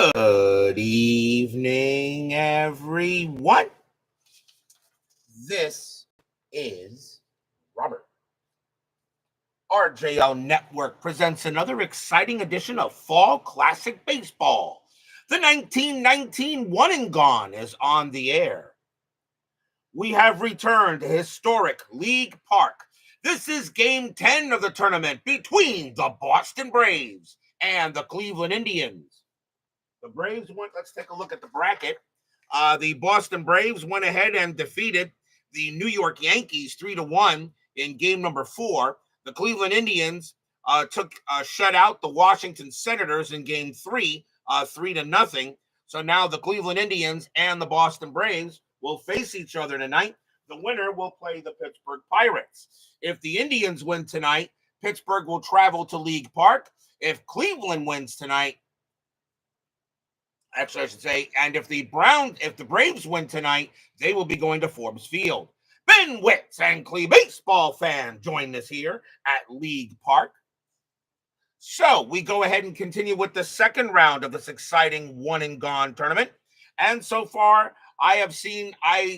Good evening, everyone. This is Robert. RJL Network presents another exciting edition of Fall Classic Baseball. The 1919 One and Gone is on the air. We have returned to historic League Park. This is Game 10 of the tournament between the Boston Braves and the Cleveland Indians. The Braves went, let's take a look at the bracket. The Boston Braves went ahead and defeated the New York Yankees 3-1 in game number 4. The Cleveland Indians shut out the Washington Senators in game 3, 3-0. So now the Cleveland Indians and the Boston Braves will face each other tonight. The winner will play the Pittsburgh Pirates. If the Indians win tonight, Pittsburgh will travel to League Park. If Cleveland wins tonight, actually, I should say, and if the Braves win tonight, they will be going to Forbes Field. Ben Witz and CLE baseball fan join us here at League Park. So we go ahead and continue with the second round of this exciting one and gone tournament. And so far, I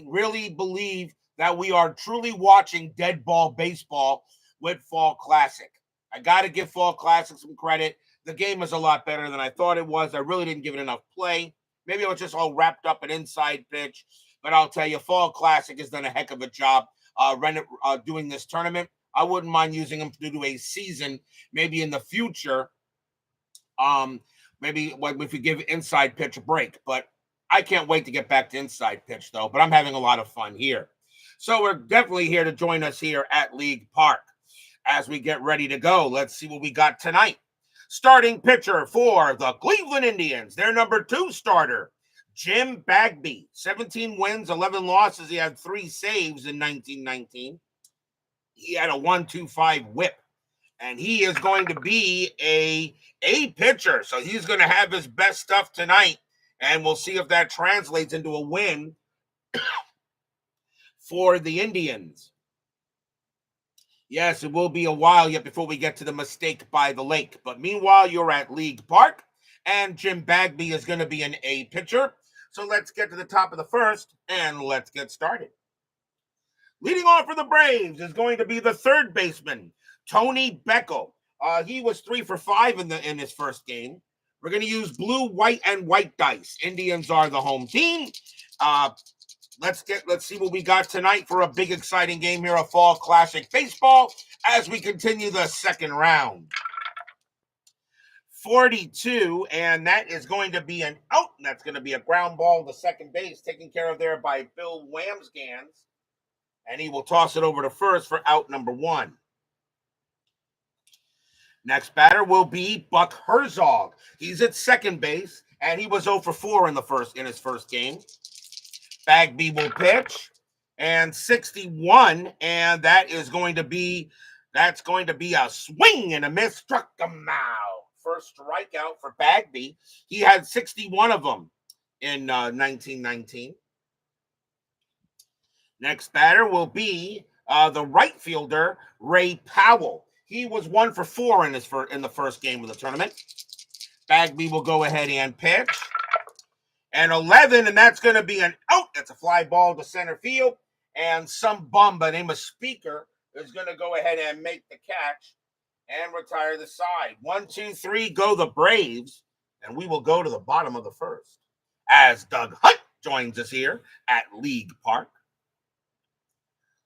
really believe that we are truly watching dead ball baseball with Fall Classic. I got to give Fall Classic some credit. The game is a lot better than I thought it was. I really didn't give it enough play. Maybe I was just all wrapped up in inside pitch. But I'll tell you, Fall Classic has done a heck of a job doing this tournament. I wouldn't mind using them to do a season, maybe in the future. Maybe if we give inside pitch a break. But I can't wait to get back to inside pitch, though. But I'm having a lot of fun here. So we're definitely here to join us here at League Park. As we get ready to go, let's see what we got tonight. Starting pitcher for the Cleveland Indians, their number 2 starter, Jim Bagby. 17 wins, 11 losses. He had 3 saves in 1919. He had a 1.25 whip. And he is going to be a pitcher. So he's going to have his best stuff tonight. And we'll see if that translates into a win for the Indians. Yes, it will be a while yet before we get to the mistake by the lake. But meanwhile, you're at League Park, and Jim Bagby is going to be an A pitcher. So let's get to the top of the first, and let's get started. Leading off for the Braves is going to be the third baseman, Tony Beckel. He was 3 for 5 in his first game. We're going to use blue, white, and white dice. Indians are the home team. Let's see what we got tonight for a big, exciting game here of Fall Classic Baseball as we continue the second round. 42, and that is going to be an out. That's going to be a ground ball to second base, taken care of there by Bill Wamsgans, and he will toss it over to first for out number 1. Next batter will be Buck Herzog. He's at second base, and he was 0 for 4 in his first game. Bagby will pitch, and 61, and that's going to be a swing and a miss. Struck him out. First strikeout for Bagby. He had 61 of them in 1919. Next batter will be the right fielder, Ray Powell. He was 1 for 4 in the first game of the tournament. Bagby will go ahead and pitch. And 11, and that's going to be an out. That's a fly ball to center field. And some bum by the name of Speaker is going to go ahead and make the catch and retire the side. 1, 2, 3, go the Braves. And we will go to the bottom of the first as Doug Hunt joins us here at League Park.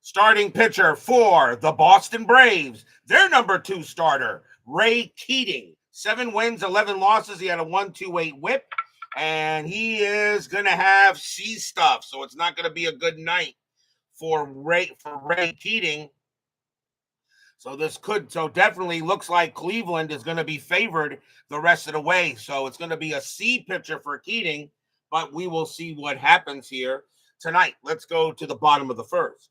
Starting pitcher for the Boston Braves, their number 2 starter, Ray Keating. 7 wins, 11 losses. He had a 1.28 whip. And he is going to have C stuff, so it's not going to be a good night for Ray Keating. So definitely looks like Cleveland is going to be favored the rest of the way. So it's going to be a C pitcher for Keating, but we will see what happens here tonight. Let's go to the bottom of the first.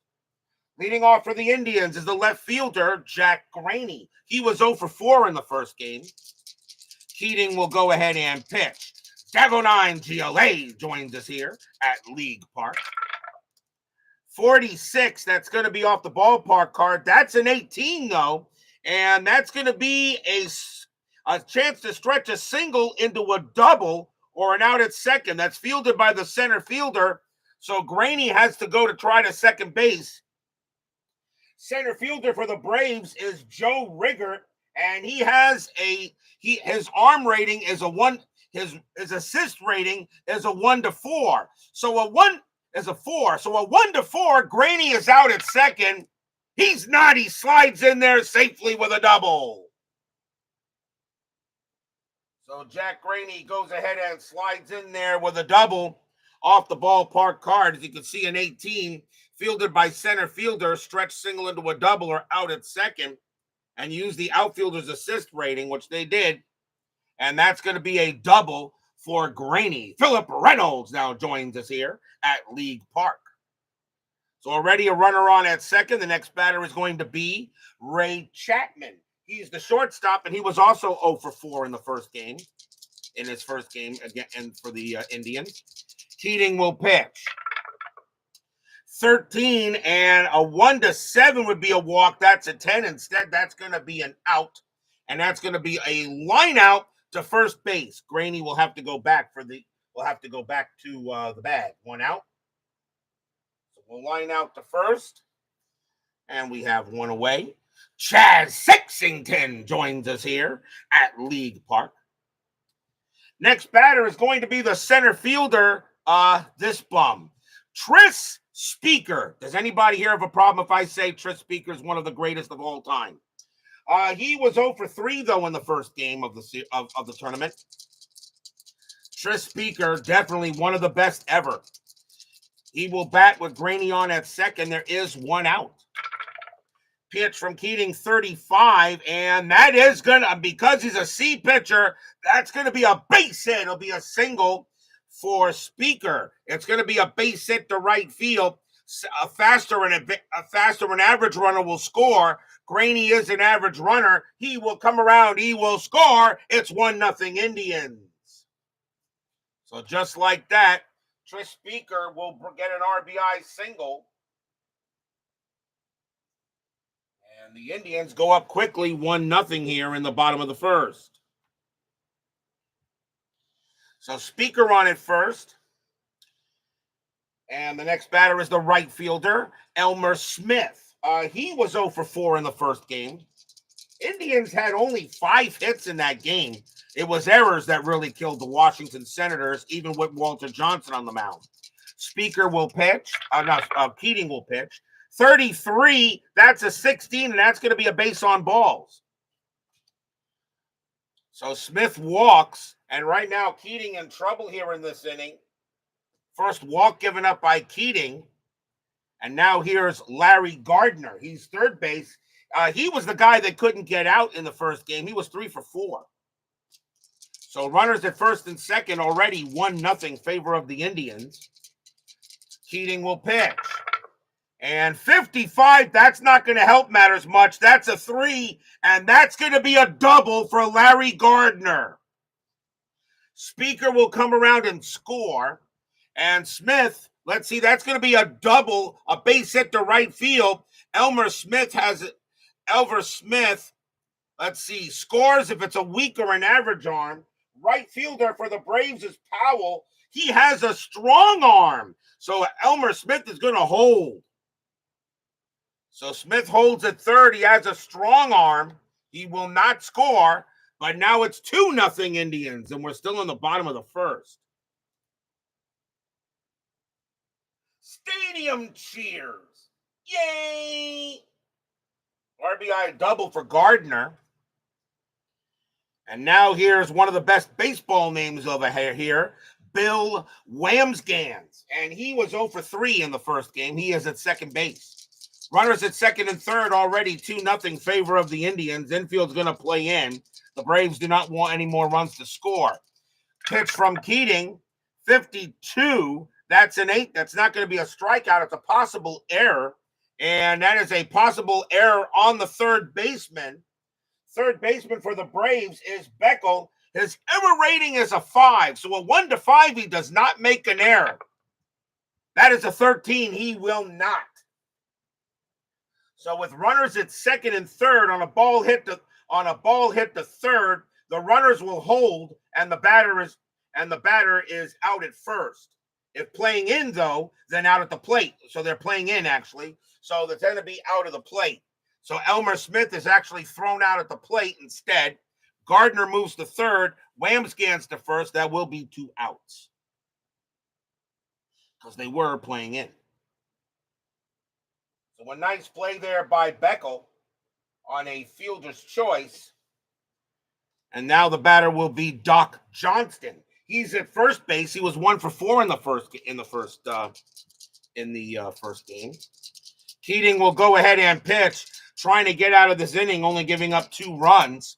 Leading off for the Indians is the left fielder, Jack Graney. He was 0 for 4 in the first game. Keating will go ahead and pitch. Dagonine GLA joins us here at League Park. 46, that's going to be off the ballpark card. That's an 18, though. And that's going to be a chance to stretch a single into a double or an out at second. That's fielded by the center fielder. So Graney has to go to try to second base. Center fielder for the Braves is Joe Rigger, and his arm rating is a 1. His assist rating is a 1-4. So a 1 is a 4. So a 1-4. Graney is out at second. He's not. He slides in there safely with a double. So Jack Graney goes ahead and slides in there with a double off the ballpark card. As you can see, an 18 fielded by center fielder, stretch single into a double or out at second, and use the outfielder's assist rating, which they did. And that's going to be a double for Graney. Philip Reynolds now joins us here at League Park. So already a runner on at second. The next batter is going to be Ray Chapman. He's the shortstop, and he was also 0 for 4 in the first game. In his first game again, and for the Indians. Keating will pitch. 13 and a 1-7 would be a walk. That's a 10. Instead, that's going to be an out, and that's going to be a line out to first base. Graney will have to go back to the bag. 1 out. So we'll line out to first, and we have 1 away. Chaz Sexington joins us here at League Park. Next batter is going to be the center fielder, this bum, Tris Speaker. Does anybody here have a problem if I say Tris Speaker is one of the greatest of all time? He was 0 for 3, though, in the first game of the tournament. Tris Speaker, definitely one of the best ever. He will bat with Graney on at second. There is 1 out. Pitch from Keating, 35, and that is going to, because he's a C pitcher, that's going to be a base hit. It'll be a single for Speaker. It's going to be a base hit to right field. A faster an average runner will score. Graney is an average runner. He will come around. He will score. It's 1-0 Indians. So just like that, Tris Speaker will get an RBI single. And the Indians go up quickly, 1-0 here in the bottom of the first. So Speaker on at first. And the next batter is the right fielder, Elmer Smith. He was 0 for 4 in the first game. Indians had only 5 hits in that game. It was errors that really killed the Washington Senators, even with Walter Johnson on the mound. Speaker will pitch. Keating will pitch. 33, that's a 16, and that's going to be a base on balls. So Smith walks, and right now Keating in trouble here in this inning. First walk given up by Keating, and now here's Larry Gardner. He's third base. He was the guy that couldn't get out in the first game. He was 3 for 4. So runners at first and second already 1-0 favor of the Indians. Keating will pitch. And 55, that's not going to help matters much. That's a 3, and that's going to be a double for Larry Gardner. Speaker will come around and score. And Smith, let's see, that's going to be a double, a base hit to right field. Elmer Smith, let's see, scores if it's a weak or an average arm. Right fielder for the Braves is Powell. He has a strong arm. So Elmer Smith is going to hold. So Smith holds at third. He has a strong arm. He will not score, but now it's 2-0 Indians, and we're still in the bottom of the first. Stadium cheers. Yay! RBI double for Gardner. And now here's one of the best baseball names over here, Bill Wamsgans. And he was 0 for 3 in the first game. He is at second base. Runners at second and third already 2-0 favor of the Indians. Infield's going to play in. The Braves do not want any more runs to score. Pitch from Keating, 52. That's an 8. That's not going to be a strikeout. It's a possible error. And that is a possible error on the third baseman. Third baseman for the Braves is Beckel. His error rating is a 5. So a 1-5, he does not make an error. That is a 13. He will not. So with runners at second and third on a ball hit to third, the runners will hold, and the batter is and the batter is out at first. If playing in, though, then out at the plate. So they're playing in, actually. So they're going to be out of the plate. So Elmer Smith is actually thrown out at the plate instead. Gardner moves to third. Wamsgans to first. That will be 2 outs because they were playing in. So a nice play there by Beckel on a fielder's choice. And now the batter will be Doc Johnston. He's at first base. He was 1 for 4 in the first game. Keating will go ahead and pitch, trying to get out of this inning, only giving up 2 runs.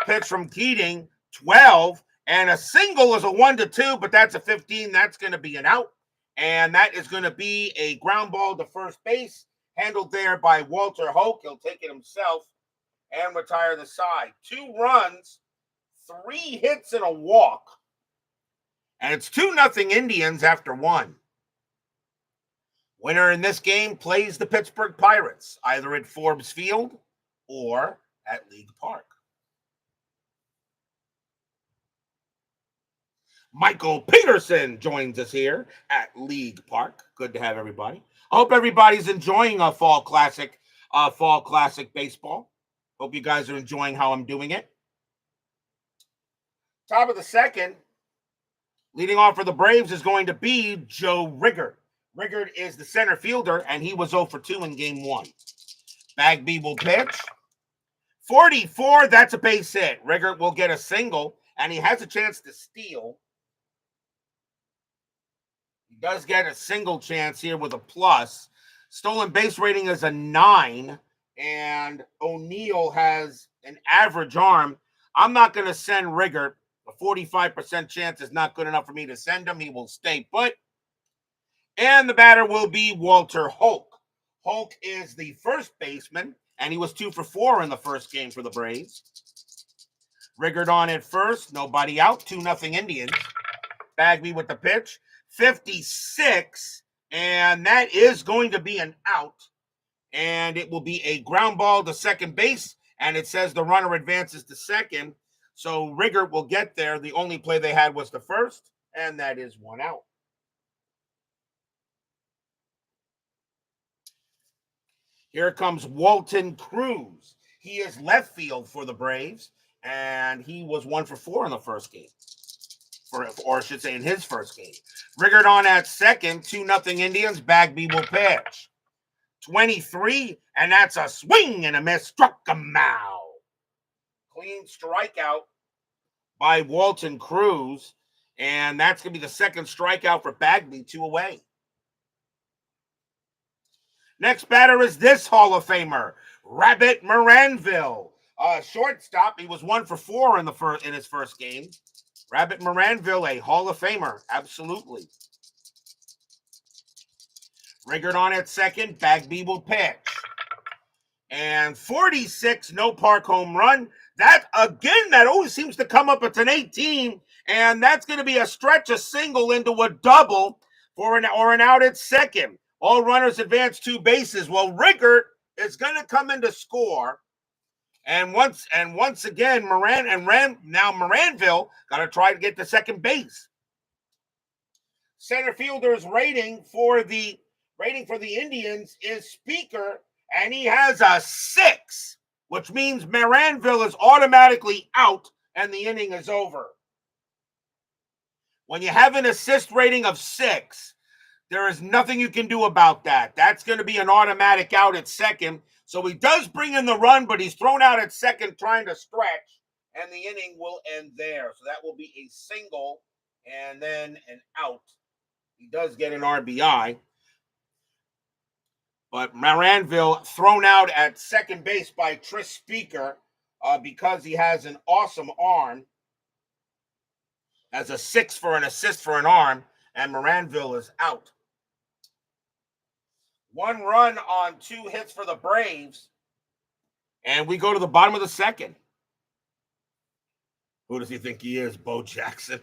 Pitch from Keating, 12, and a single is a 1-2, but that's a 15. That's going to be an out, and that is going to be a ground ball to first base, handled there by Walter Hoke. He'll take it himself and retire the side. 2 runs, 3 hits, and a walk. And it's 2-0 Indians after 1. Winner in this game plays the Pittsburgh Pirates, either at Forbes Field or at League Park. Michael Peterson joins us here at League Park. Good to have everybody. I hope everybody's enjoying a fall classic baseball. Hope you guys are enjoying how I'm doing it. Top of the second, leading off for the Braves is going to be Joe Riggert. Riggert is the center fielder, and he was 0 for 2 in game 1. Bagby will pitch. 44, that's a base hit. Riggert will get a single, and he has a chance to steal. He does get a single chance here with a plus. Stolen base rating is a 9, and O'Neill has an average arm. I'm not going to send Riggert. A 45% chance is not good enough for me to send him. He will stay put. And the batter will be Walter Hoke. Hoke is the first baseman, and he was 2 for 4 in the first game for the Braves. Riggert on at first, nobody out, 2-0 Indians. Bagby with the pitch, 56, and that is going to be an out. And it will be a ground ball to second base, and it says the runner advances to second. So Riggert will get there. The only play they had was the first, and that is 1 out. Here comes Walton Cruz. He is left field for the Braves, and he was 1 for 4 in the first game. Or I should say in his first game. Riggert on at second, 2-0 Indians. Bagby will pitch. 23, and that's a swing and a miss. Struck him out. Clean strikeout by Walton Cruz, and that's going to be the second strikeout for Bagby, 2 away. Next batter is this Hall of Famer, Rabbit Moranville. Shortstop, he was 1 for 4 in his first game. Rabbit Moranville, a Hall of Famer, absolutely. Riggert on at second, Bagby will pitch. And 46, no park home run. That always seems to come up. It's an 18, and that's going to be a stretch, a single into a double or an out at second. All runners advance 2 bases. Well, Riggert is going to come in to score. And once again, Moranville got to try to get to second base. Center fielder's rating for the Indians is Speaker, and he has a 6, which means Moranville is automatically out, and the inning is over. When you have an assist rating of 6, there is nothing you can do about that. That's going to be an automatic out at second. So he does bring in the run, but he's thrown out at second trying to stretch, and the inning will end there. So that will be a single and then an out. He does get an RBI. But Moranville thrown out at second base by Tris Speaker because he has an awesome arm. Has a 6 for an assist for an arm, and Moranville is out. 1 run on 2 hits for the Braves. And we go to the bottom of the second. Who does he think he is, Bo Jackson?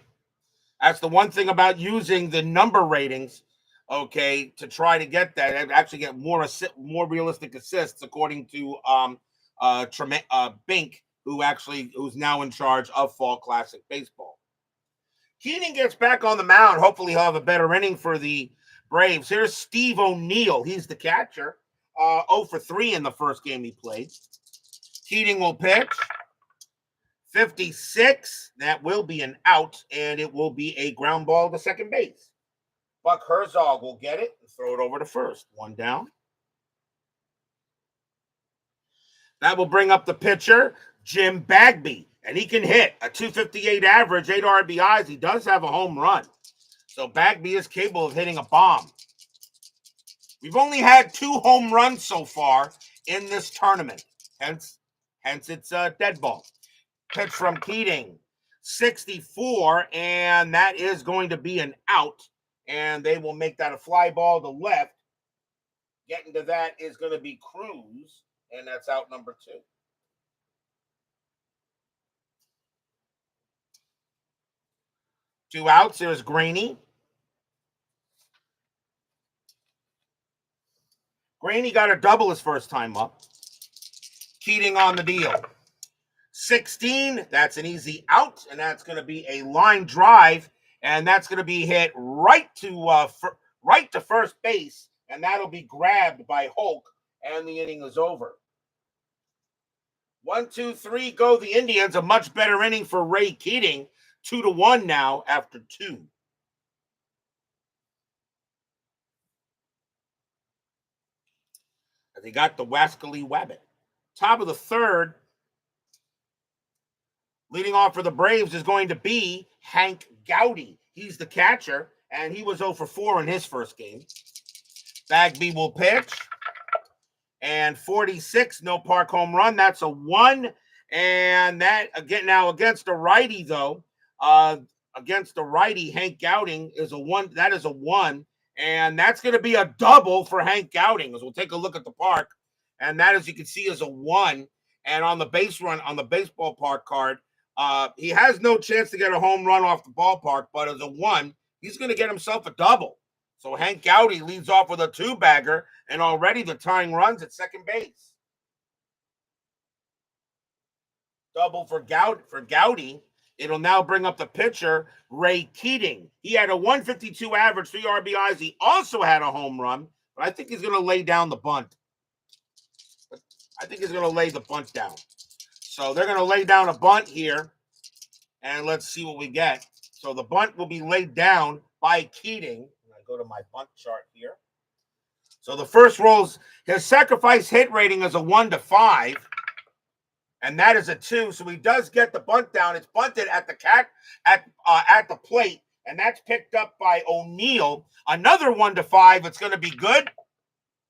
That's the one thing about using the number ratings, okay, to try to get that and actually get more realistic assists, according to Bink, who's now in charge of Fall Classic Baseball. Keating gets back on the mound. Hopefully, he'll have a better inning for the Braves. Here's Steve O'Neill. He's the catcher. 0 for 3 in the first game he played. Keating will pitch. 56. That will be an out, and it will be a ground ball to second base. Buck Herzog will get it and throw it over to first. One down. That will bring up the pitcher, Jim Bagby, and he can hit a 258 average, 8 RBIs. He does have a home run. So Bagby is capable of hitting a bomb. We've only had 2 home runs so far in this tournament. Hence it's a dead ball. Pitch from Keating, 64, and that is going to be an out. And they will make that a fly ball to left. Getting to that is going to be Cruz, and that's out number 2. Two outs. There's Graney. Graney got a double his first time up. Keating on the deal. 16. That's an easy out, and that's going to be a line drive, and that's going to be hit right to first base, and that'll be grabbed by Hulk, and the inning is over. 1, 2, 3 go the Indians. A much better inning for Ray Keating. 2-1 now after 2. They got the Wascally Wabbit. Top of the third. Leading off for the Braves is going to be Hank Gowdy. He's the catcher, and he was 0 for 4 in his first game. Bagby will pitch. And 46, no park home run. That's a 1. And that, again, now against a righty, though, against a righty, Hank Gowding is a 1. That is a 1. And that's going to be a double for Hank Gowding, as we'll take a look at the park. And that, as you can see, is a 1. And on the base run, on the baseball park card, he has no chance to get a home run off the ballpark, but as a 1, he's going to get himself a double. So Hank Gowdy leads off with a 2-bagger, and already the tying runs at second base. Double for Gowdy. It'll now bring up the pitcher, Ray Keating. He had a 152 average, 3 RBIs. He also had a home run, but I think he's going to lay down the bunt. I think he's going to lay the bunt down. So they're going to lay down a bunt here, and let's see what we get. So the bunt will be laid down by Keating. I go to my bunt chart here. So the first rolls, his sacrifice hit rating is a 1 to 5, and that is a 2. So he does get the bunt down. It's bunted at the plate, and that's picked up by O'Neill. Another 1 to 5. It's going to be good.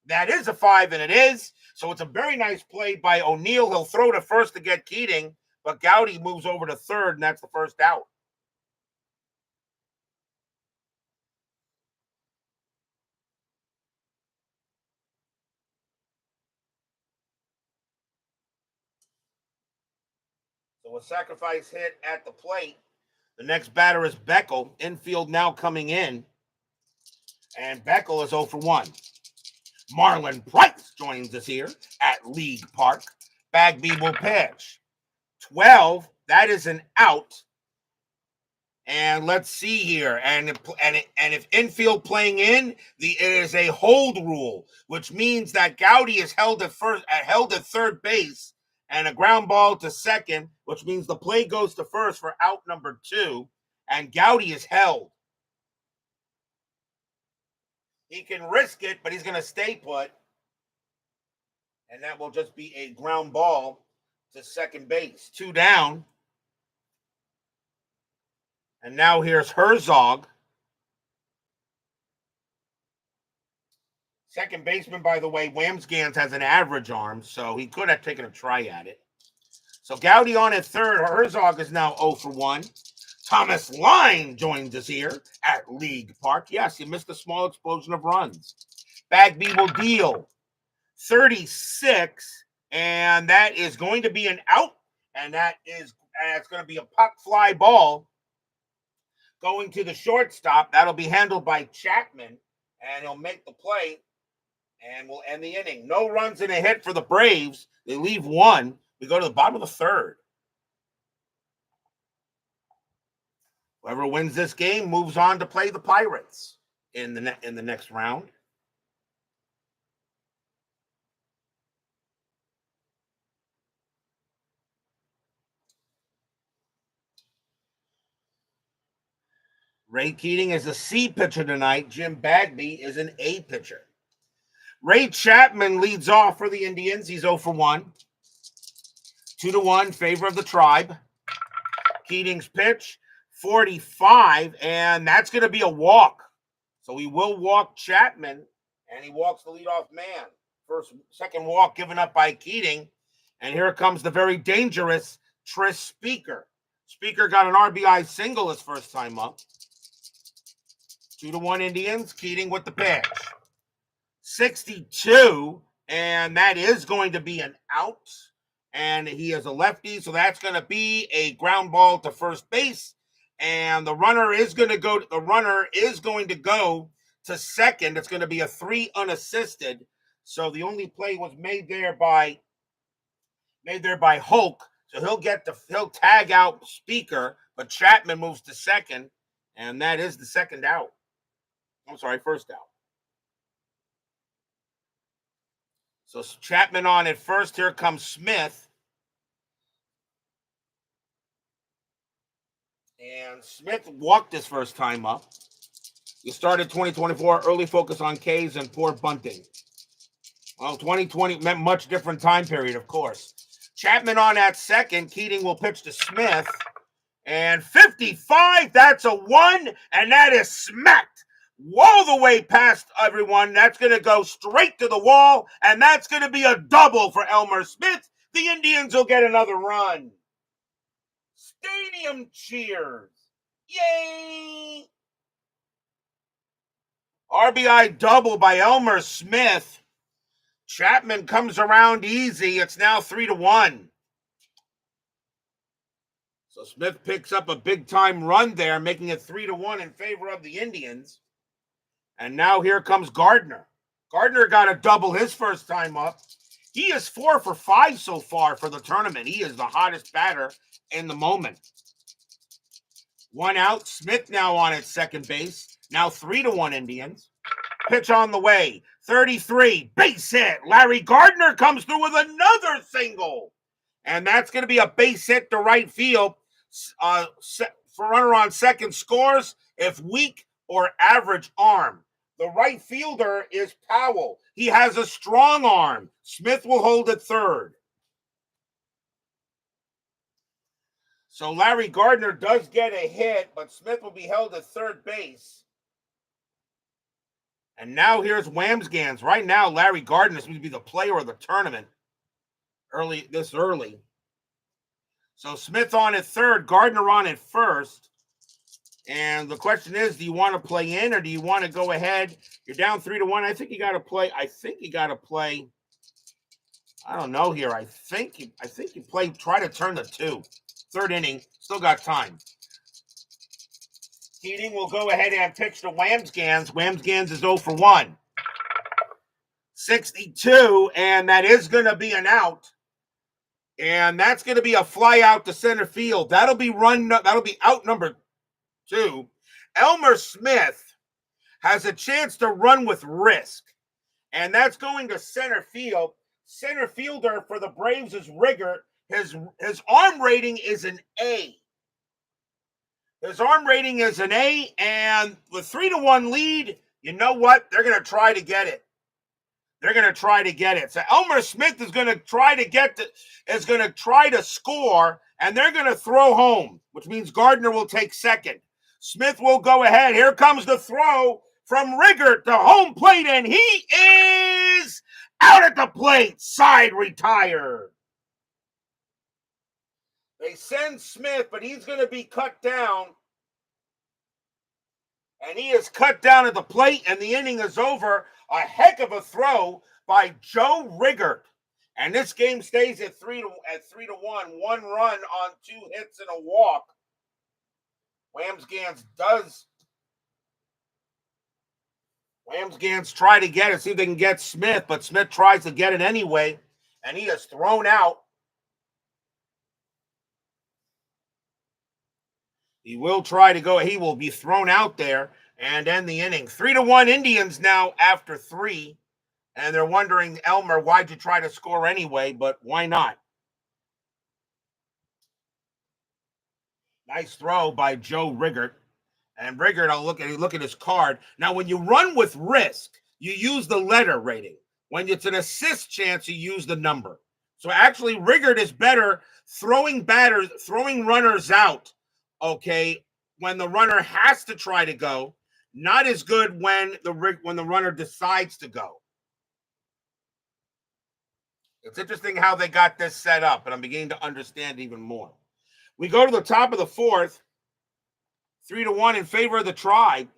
That is a 5, and it is. So it's a very nice play by O'Neill. He'll throw to first to get Keating, but Gowdy moves over to third, and that's the first out. So a sacrifice hit at the plate. The next batter is Beckel. Infield now coming in. And Beckel is 0 for 1. Marlon Price joins us here at League Park. Bagby will pitch. 12. That is an out. And let's see here. And if infield playing in, it is a hold rule, which means that Gowdy is held at third base, and a ground ball to second, which means the play goes to first for out number 2, and Gowdy is held. He can risk it, but he's going to stay put, and that will just be a ground ball to second base. 2 down. And now here's Herzog. Second baseman, by the way, Wamsgans has an average arm, so he could have taken a try at it. So Gowdy on at third. Herzog is now 0 for 1. Thomas Line joins us here at League Park. Yes, you missed a small explosion of runs. Bagby will deal 36, and that is going to be an out, and it's going to be a pop fly ball going to the shortstop. That'll be handled by Chapman, and he'll make the play, and we'll end the inning. No runs and a hit for the Braves. They leave 1. We go to the bottom of the third. Whoever wins this game moves on to play the Pirates in the next round. Ray Keating is a C pitcher tonight. Jim Bagby is an A pitcher. Ray Chapman leads off for the Indians. He's 0 for 1. 2-1, favor of the Tribe. Keating's pitch, 45, and that's going to be a walk. So he will walk Chapman, and he walks the leadoff man. Second walk given up by Keating. And here comes the very dangerous Tris Speaker. Speaker got an RBI single his first time up. 2-1 Indians. Keating with the pitch. 62, and that is going to be an out. And he is a lefty, so that's going to be a ground ball to first base. And the runner is going to go to second. It's going to be a 3 unassisted. So the only play was made there by Hulk. So he'll tag out Speaker, but Chapman moves to second, and that is the second out. I'm sorry, first out. So Chapman on at first. Here comes Smith. And Smith walked his first time up. He started 2024, early focus on Ks and poor bunting. Well, 2020 meant much different time period, of course. Chapman on at second. Keating will pitch to Smith. And 55, that's a 1, and that is smacked all the way past everyone. That's going to go straight to the wall, and that's going to be a double for Elmer Smith. The Indians will get another run. Stadium cheers. Yay! RBI double by Elmer Smith. Chapman comes around easy. It's now 3-1. So Smith picks up a big-time run there, making it 3-1 in favor of the Indians. And now here comes Gardner. Gardner got a double his first time up. He is 4 for 5 so far for the tournament. He is the hottest batter in the moment. 1 out. Smith now on at second base. Now 3-1 Indians. Pitch on the way. 33. Base hit. Larry Gardner comes through with another single. And that's going to be a base hit to right field. For runner on second scores if weak or average arm. The right fielder is Powell. He has a strong arm. Smith will hold at third. So Larry Gardner does get a hit, but Smith will be held at third base. And now here's Wamsgans. Right now, Larry Gardner seems to be the player of the tournament early. So Smith on at third, Gardner on at first. And the question is, do you want to play in or do you want to go ahead? You're down 3-1. I think you got to play. I don't know here. I think you try to turn the 2. Third inning. Still got time. Keating will go ahead and pitch to Wamsgans. Wamsgans is 0 for 1. 62, and that is going to be an out. And that's going to be a fly out to center field. That'll be out number 2. Elmer Smith has a chance to run with risk, and that's going to center field. Center fielder for the Braves is Riggert. His arm rating is an A. His arm rating is an A, and the 3-1 lead, you know what? They're going to try to get it. So Elmer Smith is going to try to score, and they're going to throw home, which means Gardner will take second. Smith will go ahead. Here comes the throw from Riggert to home plate, and he is out at the plate. Side retired. They send Smith, but he's going to be cut down. And he is cut down at the plate, and the inning is over. A heck of a throw by Joe Riggert. And this game stays at 3-1. 1 run on 2 hits and a walk. Wamsgans try to get it, see if they can get Smith, but Smith tries to get it anyway, and he is thrown out. He will try to go. He will be thrown out there and end the inning. 3-1 Indians now after 3. And they're wondering, Elmer, why'd you try to score anyway? But why not? Nice throw by Joe Riggert. And Riggert, I'll look at his card. Now, when you run with risk, you use the letter rating. When it's an assist chance, you use the number. So actually, Riggert is better throwing runners out, okay, when the runner has to try to go. Not as good when the runner decides to go. It's interesting how they got this set up, and I'm beginning to understand even more. We go to the top of the 4th, 3-1 in favor of the Tribe.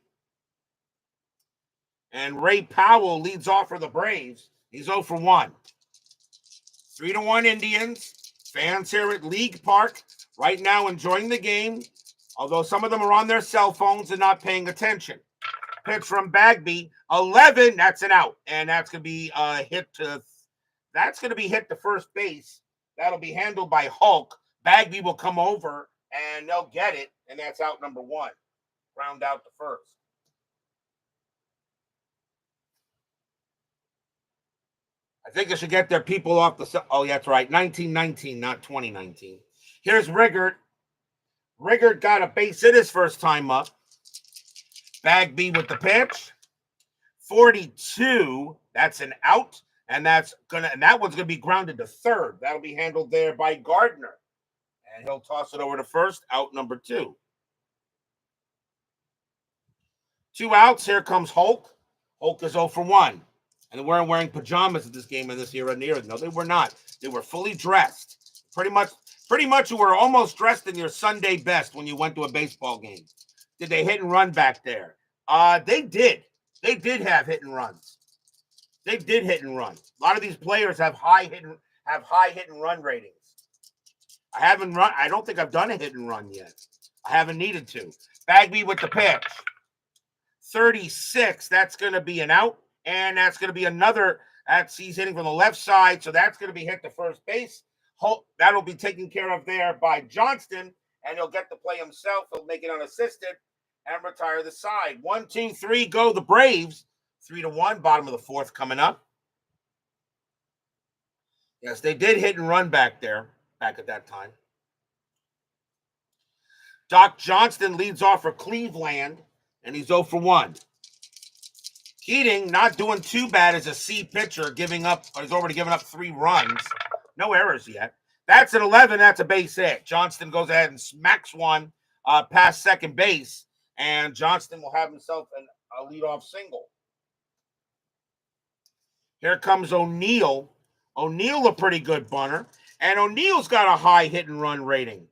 And Ray Powell leads off for the Braves. He's 0 for 1. 3-1 Indians. Fans here at League Park right now enjoying the game, although some of them are on their cell phones and not paying attention. Pitch from Bagby, 11. That's an out, and that's going to be hit to. That's going to be hit to first base. That'll be handled by Hulk. Bagby will come over, and they'll get it, and that's out number 1. Round out to first. I think they should get their people off the. Oh, that's right. 1919, not 2019. Here's Riggert. Riggert got a base hit his first time up. Bagby with the pitch. 42. That's an out. And that one's gonna be grounded to third. That'll be handled there by Gardner. And he'll toss it over to first, out number 2. 2 outs. Here comes Hulk. Hulk is 0 for 1. And they weren't wearing pajamas at this game in this era near. No, they were not. They were fully dressed. Pretty much you were almost dressed in your Sunday best when you went to a baseball game. Did they hit and run back there? They did. They did have hit and runs. They did hit and run. A lot of these players have high hit and run ratings. I don't think I've done a hit and run yet. I haven't needed to. Bagby with the pitch. 36. That's going to be an out. And that's going to be another. He's hitting from the left side, so that's going to be hit to first base. That'll be taken care of there by Johnston, and he'll get the play himself. He'll make it unassisted and retire the side. 1, 2, 3, go the Braves. 3-1, bottom of the 4th coming up. Yes, they did hit and run back at that time. Doc Johnston leads off for Cleveland, and he's 0 for 1. Keating not doing too bad as a C pitcher, he's already given up 3 runs. No errors yet. That's an 11. That's a base hit. Johnston goes ahead and smacks one past second base, and Johnston will have himself a leadoff single. Here comes O'Neill. O'Neill, a pretty good bunter, and O'Neill's got a high hit and run rating.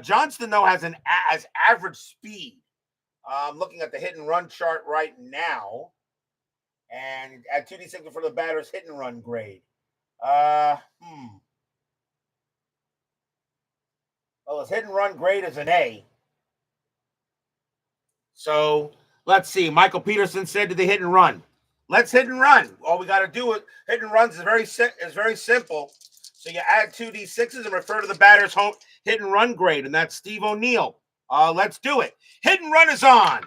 Johnston, though, has average speed. I'm looking at the hit and run chart right now. And at 2D6 for the batter's hit and run grade. Well, his hit and run grade is an A. So let's see. Michael Peterson said to the hit and run. Let's hit and run. All we got to do is hit and runs is very simple. So you add 2D6s and refer to the batter's home hit and run grade, and that's Steve O'Neill. Let's do it. Hit and run is on.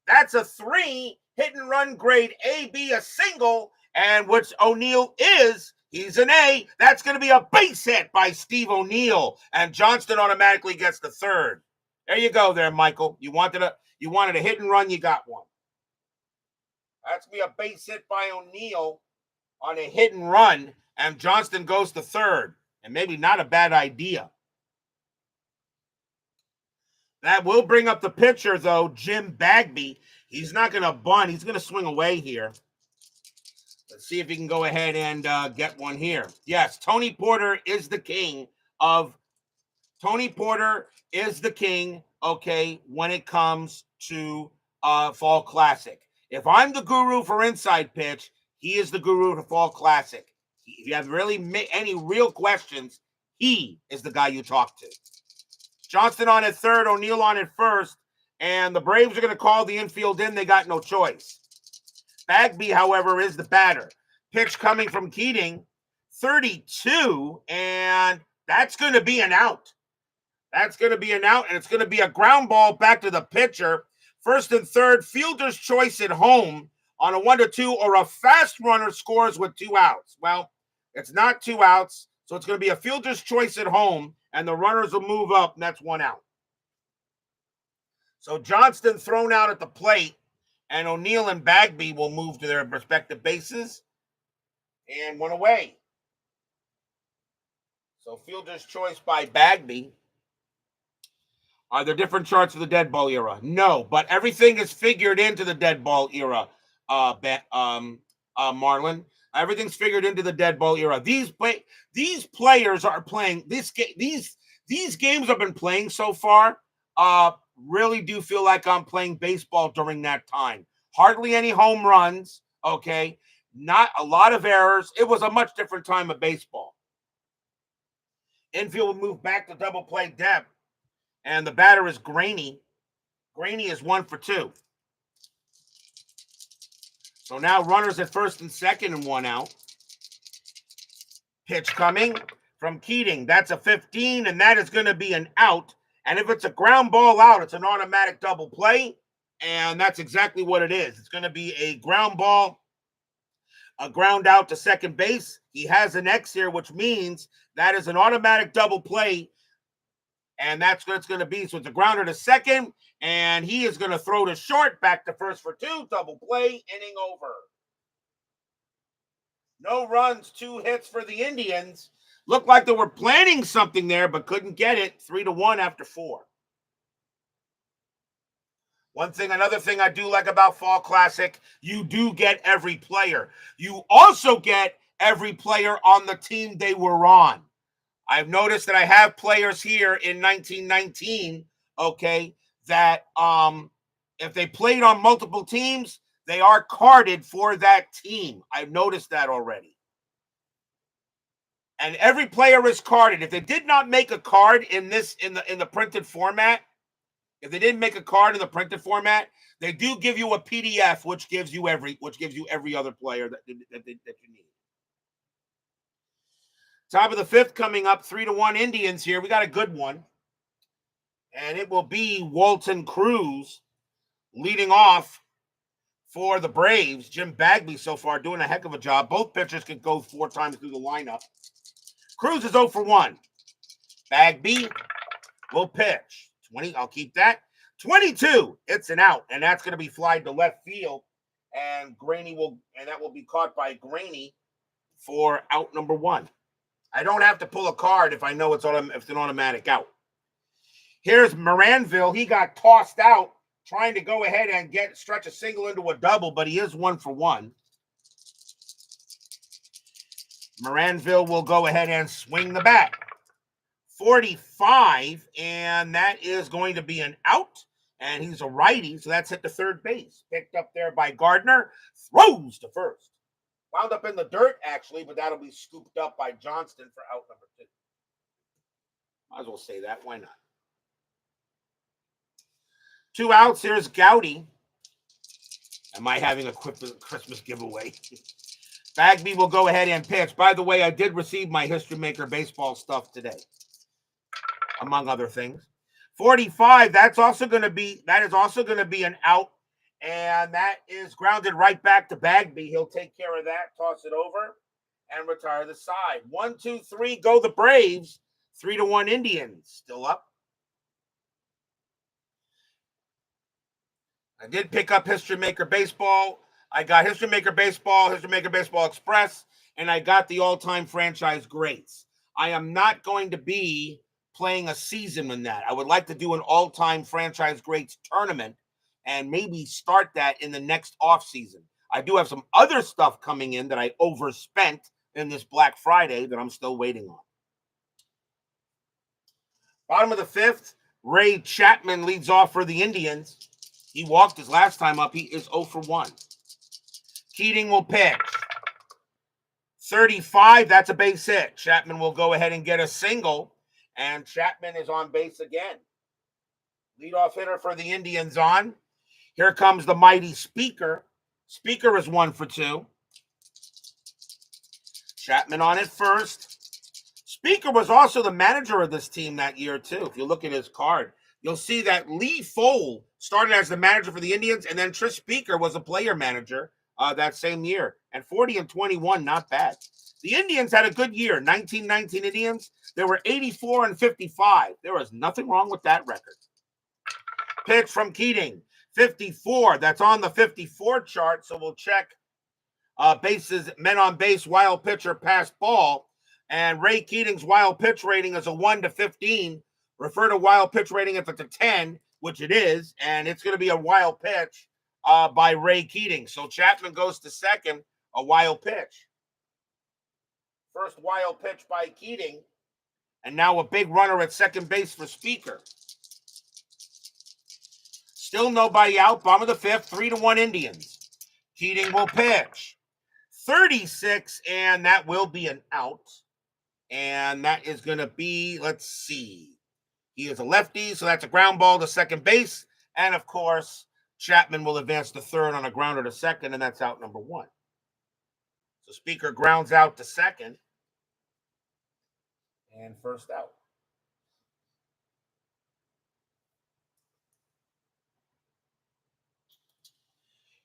That's a 3. Hit and run grade A, B, a single, and which O'Neill is, he's an A. That's going to be a base hit by Steve O'Neill, and Johnston automatically gets the 3rd. There you go there, Michael. You wanted a hit and run, you got one. That's going to be a base hit by O'Neill on a hit and run, and Johnston goes to 3rd, and maybe not a bad idea. That will bring up the pitcher, though, Jim Bagby. He's not going to bunt. He's going to swing away here. Let's see if he can go ahead and get one here. Yes, Tony Porter is the king, okay, when it comes to Fall Classic. If I'm the guru for Inside Pitch, he is the guru for Fall Classic. If you have really any real questions, he is the guy you talk to. Johnston on at 3rd, O'Neill on at 1st, and the Braves are going to call the infield in. They got no choice. Bagby, however, is the batter. Pitch coming from Keating, 32, and that's going to be an out. That's going to be an out, and it's going to be a ground ball back to the pitcher. First and third, fielder's choice at home on a 1-2, or a fast runner scores with 2 outs. Well, it's not 2 outs, so it's going to be a fielder's choice at home, and the runners will move up, and that's 1 out. So Johnston thrown out at the plate, and O'Neill and Bagby will move to their respective bases, and 1 away. So fielder's choice by Bagby. Are there different charts of the dead ball era? No, but everything is figured into the dead ball era, Marlon. Everything's figured into the dead ball era. These players are playing these games I've been playing so far. Really do feel like I'm playing baseball during that time. Hardly any home runs. Okay, not a lot of errors. It was a much different time of baseball. Infield will move back to double play depth. And the batter is Graney. Graney is 1 for 2. So now runners at first and second and 1 out. Pitch coming from Keating. That's a 15, and that is going to be an out. And if it's a ground ball out, it's an automatic double play. And that's exactly what it is. It's going to be a ground ball, a ground out to second base. He has an X here, which means that is an automatic double play. And that's what it's going to be. So it's a grounder to second, and he is going to throw to short, back to first for 2, double play, inning over. No runs, 2 hits for the Indians. Looked like they were planning something there, but couldn't get it. 3-1 after 4. Another thing I do like about Fall Classic, you do get every player. You also get every player on the team they were on. I've noticed that I have players here in 1919, okay, that if they played on multiple teams, they are carded for that team. I've noticed that already. And every player is carded. If they did not make a card in the printed format, if they didn't make a card in the printed format, they do give you a PDF, which gives you every other player that you need. Top of the 5th coming up, 3-1 Indians here. We got a good one. And it will be Walton Cruz leading off for the Braves. Jim Bagby so far doing a heck of a job. Both pitchers can go 4 times through the lineup. Cruz is 0 for 1. Bagby will pitch. 20, I'll keep that. 22, it's an out. And that's going to be flied to left field. And that will be caught by Graney for out number 1. I don't have to pull a card if I know it's an automatic out. Here's Moranville. He got tossed out trying to go ahead and stretch a single into a double, but he is 1 for 1. Moranville will go ahead and swing the bat. 45, and that is going to be an out, and he's a righty, so that's hit to third base. Picked up there by Gardner, throws to first. Wound up in the dirt, actually, but that'll be scooped up by Johnston for out number 2. Might as well say that. Why not? 2 outs. Here's Gowdy. Am I having a Christmas giveaway? Bagby will go ahead and pitch. By the way, I did receive my History Maker baseball stuff today, among other things. 45. That is also going to be an out. And that is grounded right back to Bagby. He'll take care of that, toss it over, and retire the side. 1, 2, 3, go the Braves. 3-1 Indians. Still up. I did pick up History Maker Baseball. I got History Maker Baseball, History Maker Baseball Express, and I got the all-time franchise greats. I am not going to be playing a season in that. I would like to do an all-time franchise greats tournament and maybe start that in the next off season. I do have some other stuff coming in that I overspent in this Black Friday that I'm still waiting on. Bottom of the 5th, Ray Chapman leads off for the Indians. He walked his last time up. He is 0 for 1. Keating will pitch. 35, that's a base hit. Chapman will go ahead and get a single, and Chapman is on base again. Leadoff hitter for the Indians on. Here comes the mighty Speaker. Speaker is 1 for 2. Chapman on at first. Speaker was also the manager of this team that year, too. If you look at his card, you'll see that Lee Fole started as the manager for the Indians, and then Trish Speaker was a player manager that same year. And 40-21, not bad. The Indians had a good year. 1919 Indians, they were 84-55. There was nothing wrong with that record. Pitch from Keating, 54. That's on the 54 chart, so we'll check bases, men on base, wild pitcher, pass ball. And Ray Keating's wild pitch rating is a 1-15. Refer to wild pitch rating if it's a 10, which it is, and it's going to be a wild pitch by Ray Keating. So Chapman goes to second, a wild pitch. First wild pitch by Keating, and now a big runner at second base for Speaker. Still nobody out, bottom of the fifth, 3-1 Indians. Keating will pitch. 36, and that will be an out. And that is going to be, let's see. He is a lefty, so that's a ground ball to second base. And, of course, Chapman will advance to third on a grounder to second, and that's out number one. So Speaker grounds out to second. And first out.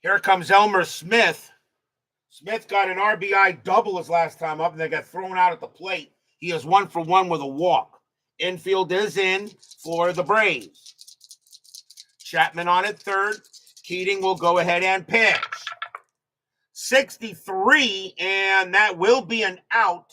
Here comes Elmer Smith. Smith got an RBI double his last time up, and they got thrown out at the plate. He is 1 for 1 with a walk. Infield is in for the Braves. Chapman on at third. Keating will go ahead and pitch. 63, and that will be an out.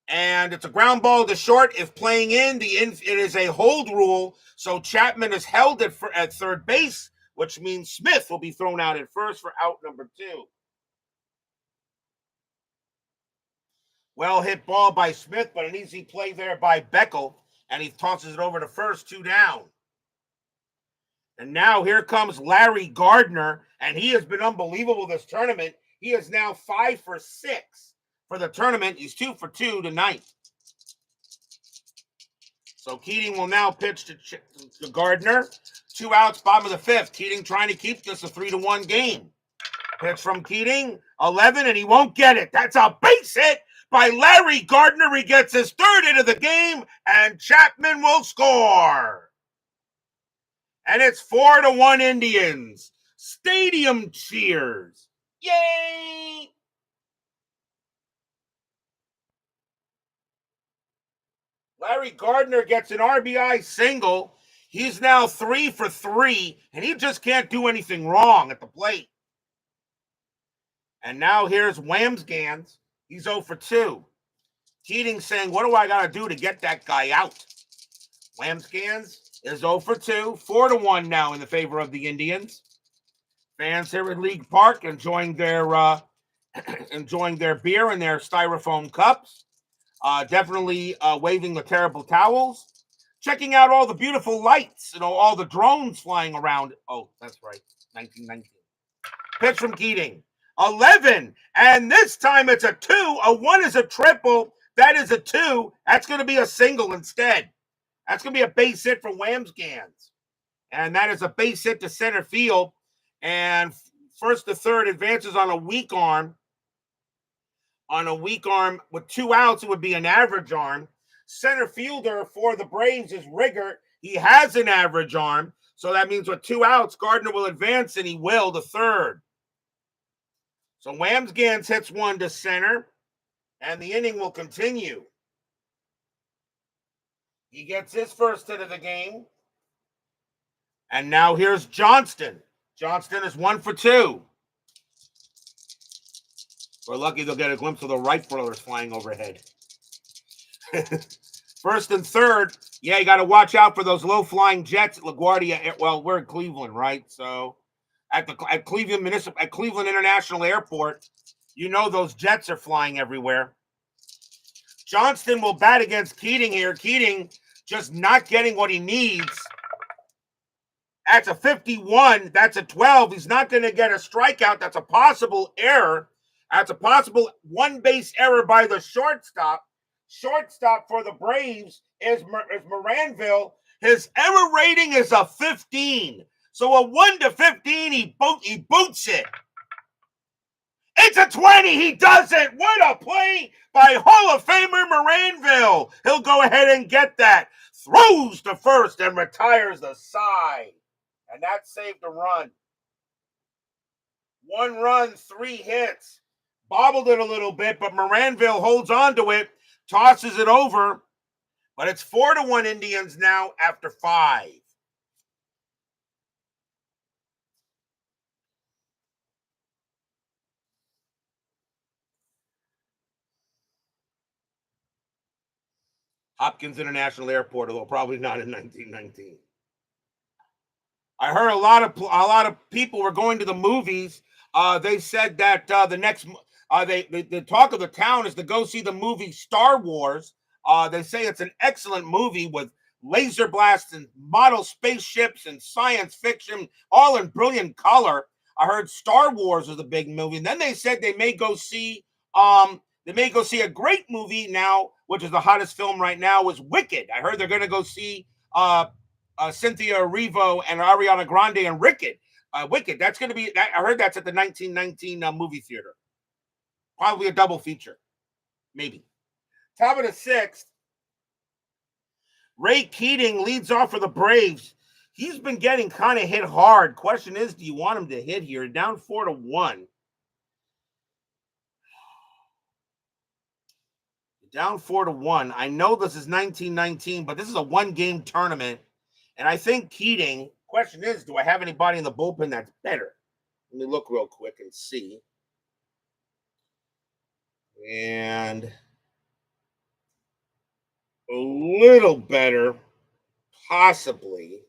And it's a ground ball to short. If playing in, it is a hold rule. So Chapman is held at third base, which means Smith will be thrown out at first for out number 2. Well hit ball by Smith, but an easy play there by Beckel, and he tosses it over to first, 2 down. And now here comes Larry Gardner, and he has been unbelievable this tournament. He is now 5 for 6 for the tournament. He's 2 for 2 tonight. So Keating will now pitch to Gardner. 2 outs, bottom of the fifth. Keating trying to keep this a 3-1 game. Pitch from Keating, 11, and he won't get it. That's a base hit by Larry Gardner. He gets his third hit of the game, and Chapman will score. And it's 4-1 Indians. Stadium cheers. Yay! Larry Gardner gets an RBI single. He's now 3 for 3, and he just can't do anything wrong at the plate. And now here's Wamsgans. He's 0 for 2. Keating saying, what do I got to do to get that guy out? Wamsgans is 0 for 2. 4-1 now in the favor of the Indians. Fans here at League Park enjoying their beer and their styrofoam cups. Definitely waving the terrible towels. Checking out all the beautiful lights, all the drones flying around. Oh, that's right, 1919. Pitch from Keating, 11, and this time it's a 2. A 1 is a triple. That is a 2. That's going to be a single instead. That's going to be a base hit for Wamsgans. And that is a base hit to center field. And first to third advances on a weak arm. On a weak arm with 2 outs, it would be an average arm. Center fielder for the Braves is Rigger. He has an average arm. So that means with 2 outs, Gardner will advance, and he will to third. So Wamsgans hits 1 to center, and the inning will continue. He gets his first hit of the game. And now here's Johnston. Johnston is 1 for 2. We're lucky they'll get a glimpse of the Wright brothers flying overhead. First and third. Yeah, you got to watch out for those low-flying jets at LaGuardia. Well, we're in Cleveland, right? So at Cleveland International Airport, those jets are flying everywhere. Johnston will bat against Keating here. Keating just not getting what he needs. That's a 51. That's a 12. He's not going to get a strikeout. That's a possible error. That's a possible one-base error by the shortstop. Shortstop for the Braves is Moranville. His error rating is a 15. So a 1 to 15, he boots it. It's a 20. He does it. What a play by Hall of Famer Moranville. He'll go ahead and get that. Throws to first and retires the side. And that saved a run. 1 run, 3 hits. Bobbled it a little bit, but Moranville holds on to it, tosses it over. But it's 4-1 Indians now after 5. Hopkins International Airport, although probably not in 1919. I heard a lot of people were going to the movies. They said that the next the talk of the town is to go see the movie Star Wars. They say it's an excellent movie with laser blasts and model spaceships and science fiction, all in brilliant color. I heard Star Wars is a big movie. And then they said they may go see a great movie now, which is the hottest film right now, is Wicked. I heard they're going to go see Cynthia Erivo and Ariana Grande and Wicked. That's going to be. I heard that's at the 1919 movie theater. Probably a double feature, maybe. Top of the 6th, Ray Keating leads off for the Braves. He's been getting kind of hit hard. Question is, do you want him to hit here? Down 4-1. Down 4-1. I know this is 1919, but this is a 1-game tournament. And I think Keating, question is, do I have anybody in the bullpen that's better? Let me look real quick and see. And a little better, possibly.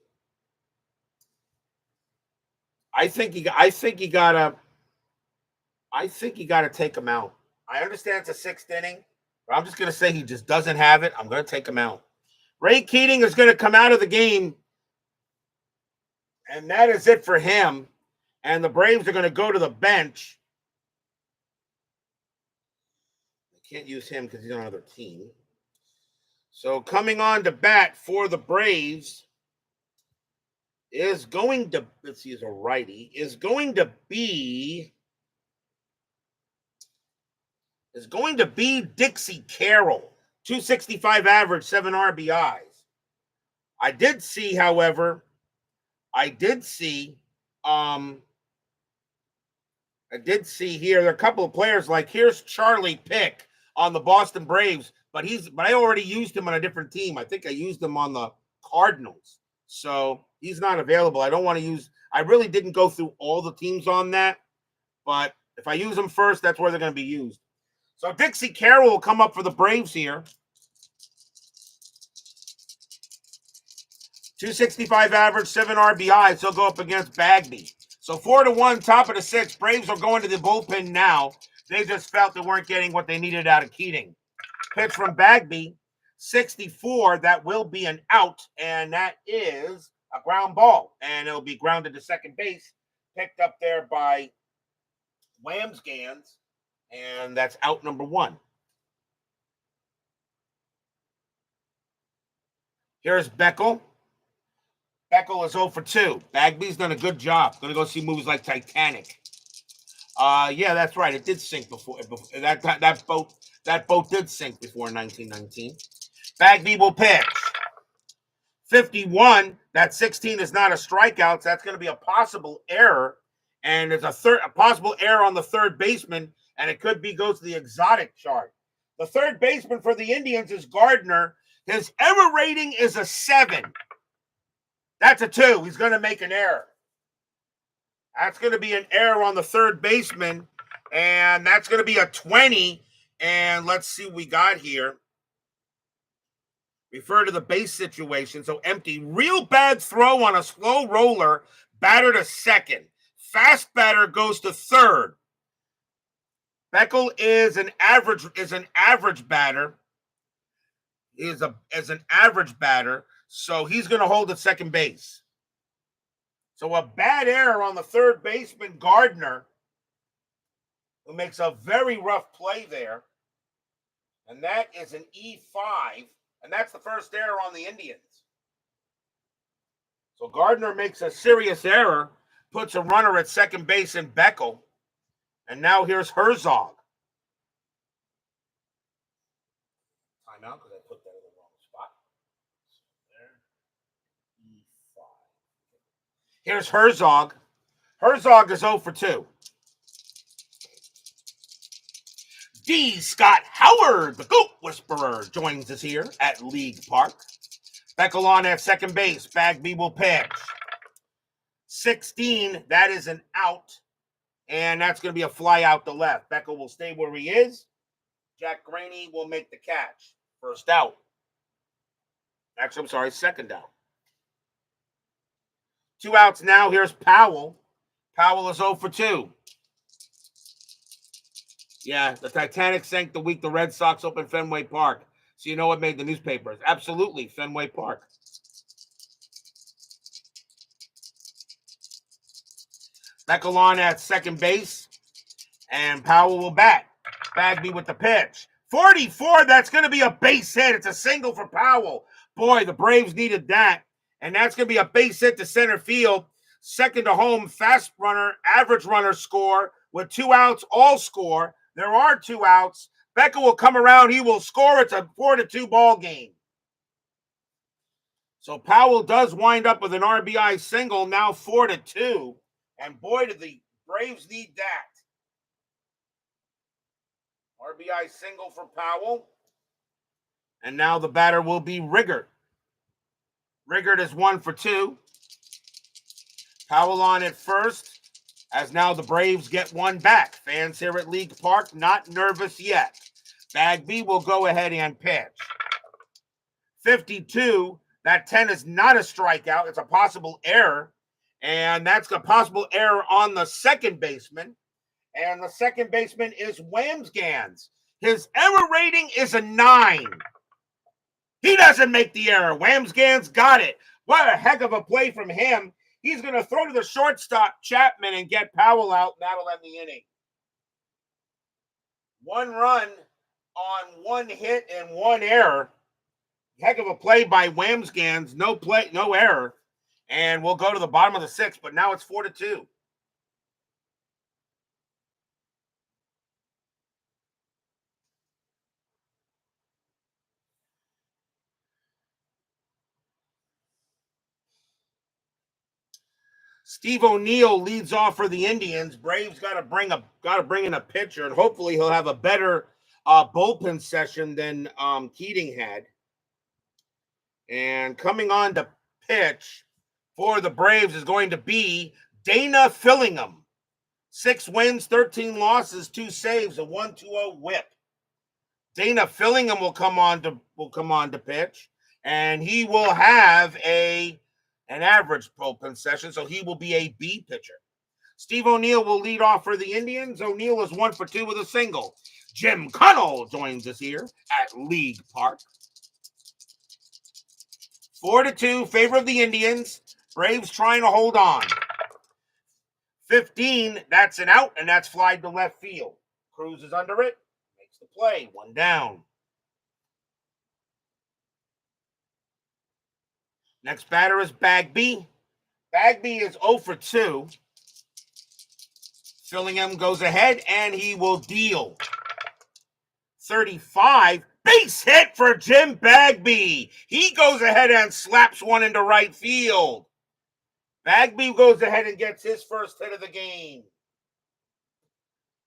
I think you gotta take him out. I understand it's a 6th inning, but I'm just gonna say he just doesn't have it. I'm gonna take him out. Ray Keating is gonna come out of the game, and that is it for him. And the Braves are gonna go to the bench. I can't use him because he's on another team. So coming on to bat for the Braves is going to, let's see, he's a righty, is going to be Dixie Carroll. 265 average, 7 RBIs. I did see here, there are a couple of players, like here's Charlie Pick on the Boston Braves, but I already used him on a different team. I think I used him on the Cardinals. So he's not available. I really didn't go through all the teams on that, but if I use them first, that's where they're going to be used. So Dixie Carroll will come up for the Braves here. 265 average, 7 RBIs. He'll go up against Bagby. So 4-1, top of the 6th. Braves are going to the bullpen now. They just felt they weren't getting what they needed out of Keating. Pitch from Bagby, 64. That will be an out, and that is a ground ball. And it'll be grounded to second base, picked up there by Wamsgans, and that's out number 1. Here's Beckel. Beckel is 0 for 2. Bagby's done a good job. Going to go see movies like Titanic. Yeah, that's right. It did sink before that boat did sink before 1919. Bagby will pitch. 51. That 16 is not a strikeout. So that's going to be a possible error, and there's a possible error on the third baseman, and it could be goes to the exotic chart. The third baseman for the Indians is Gardner. His error rating is a 7. That's a 2. He's going to make an error. That's going to be an error on the third baseman, and that's going to be a 20. And let's see what we got here. Refer to the base situation. So empty. Real bad throw on a slow roller. Batter to second. Fast batter goes to third. Beckel is an average batter. Is an average batter. So he's going to hold at second base. So a bad error on the third baseman, Gardner, who makes a very rough play there. And that is an E5. And that's the first error on the Indians. So Gardner makes a serious error, puts a runner at second base in Beckel. And now here's Herzog. timeout because I put that in the wrong spot. There. E5. Here's Herzog. Herzog is 0 for 2. D. Scott Howard, the Goat Whisperer, joins us here at League Park. Beckel on at second base. Bagby will pitch. 16, that is an out. And that's going to be a fly out to left. Beckel will stay where he is. Jack Graney will make the catch. First out. Actually, I'm sorry, second out. 2 outs now. Here's Powell. Powell is 0 for 2. Yeah, the Titanic sank the week the Red Sox opened Fenway Park. So you know what made the newspapers. Absolutely, Fenway Park. Beckel on at second base. And Powell will bat. Bagby with the pitch. 44, that's going to be a base hit. It's a single for Powell. Boy, the Braves needed that. And that's going to be a base hit to center field. Second to home, fast runner, average runner score. With 2 outs, all score. There are 2 outs. Beckel will come around. He will score. It's a 4-2 ball game. So Powell does wind up with an RBI single, now 4-2. And boy, did the Braves need that. RBI single for Powell. And now the batter will be Riggert. Riggert is 1 for 2. Powell on at first, as now the Braves get one back. Fans here at League Park not nervous yet. Bagby will go ahead and pitch. 52, that 10 is not a strikeout. It's a possible error. And that's a possible error on the second baseman. And the second baseman is Wamsgans. His error rating is a 9. He doesn't make the error. Wamsgans got it. What a heck of a play from him. He's going to throw to the shortstop, Chapman, and get Powell out. That'll end the inning. 1 run on 1 hit and 1 error. Heck of a play by Wamsgans. No play, no error. And we'll go to the bottom of the 6th, but now it's 4-2. Steve O'Neill leads off for the Indians. Braves got to bring in a pitcher, and hopefully he'll have a better bullpen session than Keating had. And coming on to pitch for the Braves is going to be Dana Fillingham. 6 wins, 13 losses, 2 saves, a 1.20 whip. Dana Fillingham will come on to pitch, and he will have an average bullpen session, so he will be a B pitcher. Steve O'Neill will lead off for the Indians. O'Neill is 1 for 2 with a single. Jim Connell joins us here at League Park. 4-2, favor of the Indians. Braves trying to hold on. 15, that's an out, and that's flied to left field. Cruz is under it, makes the play, 1 down. Next batter is Bagby. Bagby is 0 for 2. Fillingham goes ahead, and he will deal. 35, base hit for Jim Bagby. He goes ahead and slaps one into right field. Bagby goes ahead and gets his first hit of the game.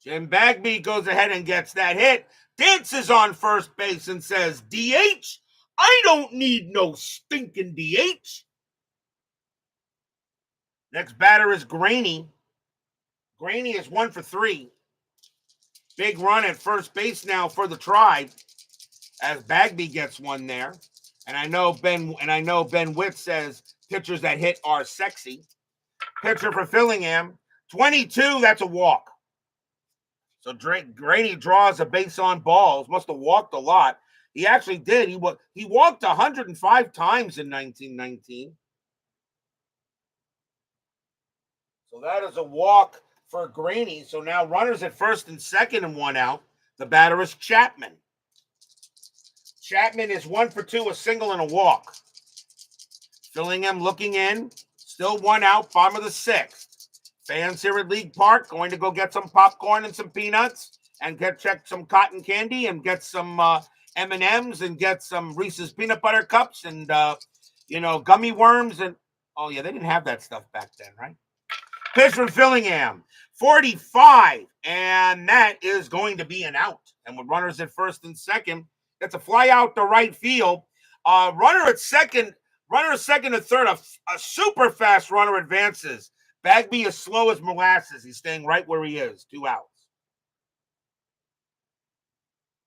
Jim Bagby goes ahead and gets that hit, dances on first base and says, DH? I don't need no stinking DH. Next batter is Graney. Graney is 1 for 3. Big run at first base now for the Tribe, as Bagby gets one there. And I know Ben Witt says pitchers that hit are sexy. Pitcher for Fillingham, 22, that's a walk. So Graney draws a base on balls. Must have walked a lot. He actually did. He walked 105 times in 1919. So that is a walk for Graney. So now runners at first and second and 1 out. The batter is Chapman. Chapman is 1 for 2, a single and a walk. Fillingham looking in. Still 1 out, bottom of the 6th. Fans here at League Park going to go get some popcorn and some peanuts and check some cotton candy and get some M&Ms and get some Reese's peanut butter cups and gummy worms and oh yeah, they didn't have that stuff back then, right? Pitch from Fillingham, 45, and that is going to be an out. And with runners at first and second, that's a fly out to right field. Runner at second and third, a super fast runner advances. Bagby is slow as molasses. He's staying right where he is. 2 outs.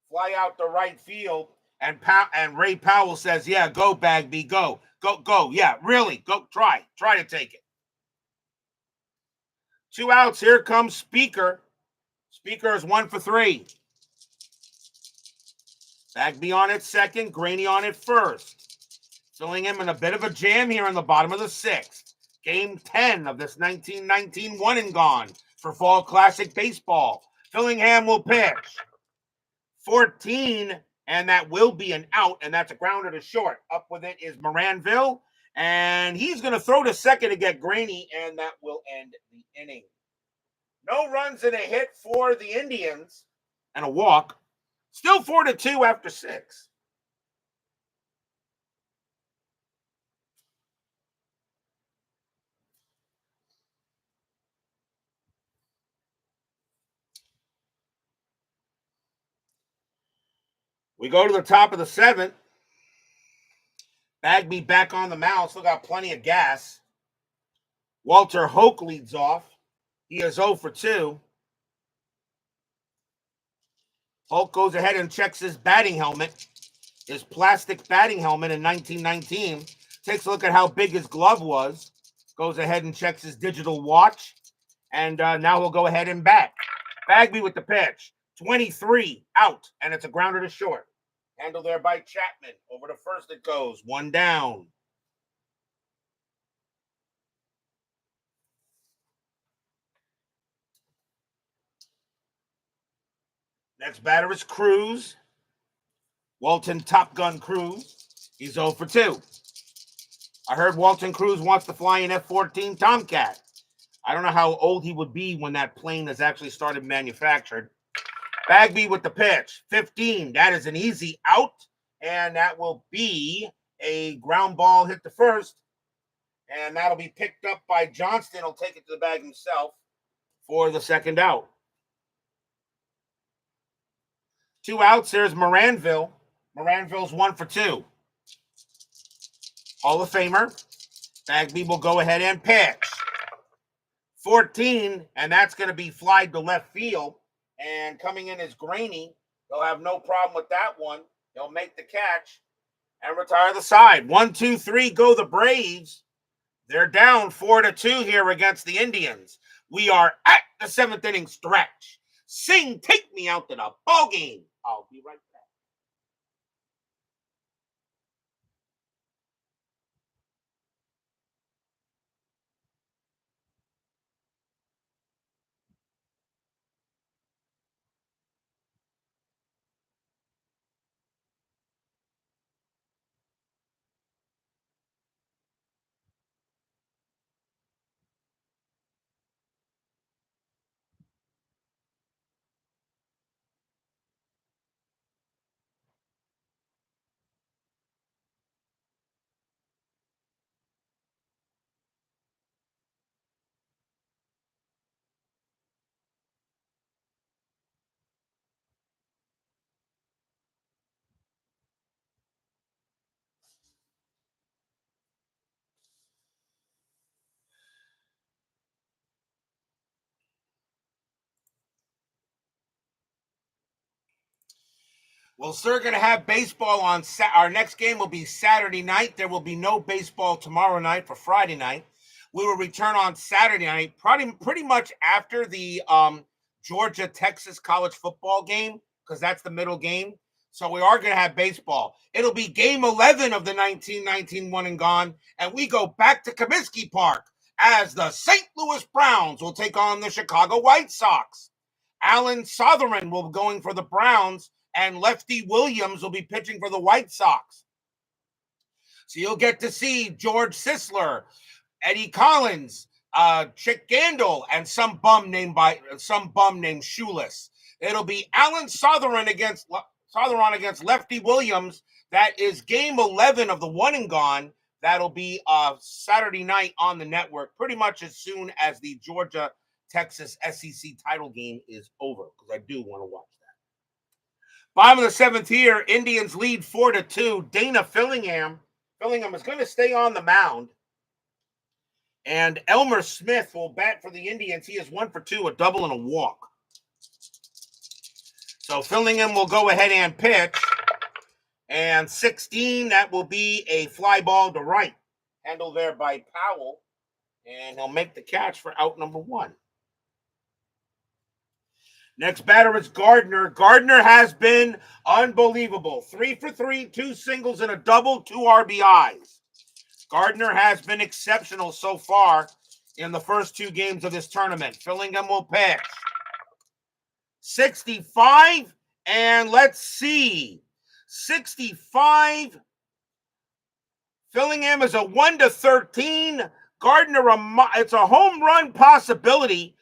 Fly out to right field, and Ray Powell says, "Yeah, go Bagby, go. Yeah, really, go. Try to take it." 2 outs. Here comes Speaker. Speaker is 1 for 3. Bagby on at second, Graney on at first. Fillingham in a bit of a jam here in the bottom of the 6th. Game 10 of this 1919 one and gone for Fall Classic Baseball. Fillingham will pitch. 14, and that will be an out, and that's a grounder to short. Up with it is Moranville, and he's going to throw to second to get Graney, and that will end the inning. No runs and a hit for the Indians, and a walk. Still 4-2 after 6. We go to the top of the 7th. Bagby back on the mound, still got plenty of gas. Walter Hoke leads off. He is 0 for 2. Hoke goes ahead and checks his batting helmet, his plastic batting helmet in 1919. Takes a look at how big his glove was. Goes ahead and checks his digital watch. And now he'll go ahead and bat. Bagby with the pitch. 23, out, and it's a grounder to short. Handled there by Chapman. Over to first it goes. 1 down. Next batter is Cruz. Walton Top Gun Cruz. He's 0 for 2. I heard Walton Cruz wants to fly an F-14 Tomcat. I don't know how old he would be when that plane has actually started manufactured. Bagby with the pitch. 15. That is an easy out, and that will be a ground ball hit to first, and that'll be picked up by Johnston. He'll take it to the bag himself for the second out. 2 outs. There's Moranville. Moranville's 1 for 2. Hall of Famer. Bagby will go ahead and pitch. 14, and that's going to be flied to left field. And coming in is Graney. They'll have no problem with that one. He'll make the catch and retire the side. 1, 2, 3, go the Braves. They're down 4-2 here against the Indians. We are at the 7th inning stretch. Sing, take me out to the ball game. I'll be right back. Well, sir, going to have baseball on our next game will be Saturday night. There will be no baseball tomorrow night for Friday night. We will return on Saturday night, pretty much after the Georgia-Texas college football game, because that's the middle game. So we are going to have baseball. It'll be game 11 of the 1919 one and gone, and we go back to Comiskey Park as the St. Louis Browns will take on the Chicago White Sox. Alan Sotherman will be going for the Browns, and Lefty Williams will be pitching for the White Sox. So you'll get to see George Sisler, Eddie Collins, Chick Gandil, and some bum named Shoeless. It'll be Alan Sotherman against Southern against Lefty Williams. That is game 11 of the one and gone. That'll be Saturday night on the network, pretty much as soon as the Georgia-Texas SEC title game is over, because I do want to watch that. Bottom of the seventh here, Indians lead 4-2. Dana Fillingham. Fillingham is going to stay on the mound. And Elmer Smith will bat for the Indians. He is 1 for 2, a double and a walk. So Fillingham will go ahead and pitch. And 16, that will be a fly ball to right. Handled there by Powell. And he'll make the catch for out number 1. Next batter is Gardner. Gardner has been unbelievable. 3 for 3, 2 singles and a double, 2 RBIs. Gardner has been exceptional so far in the first 2 games of this tournament. Fillingham will pitch. 65, and let's see. 65. Fillingham is a 1-13. Gardner, it's a home run possibility.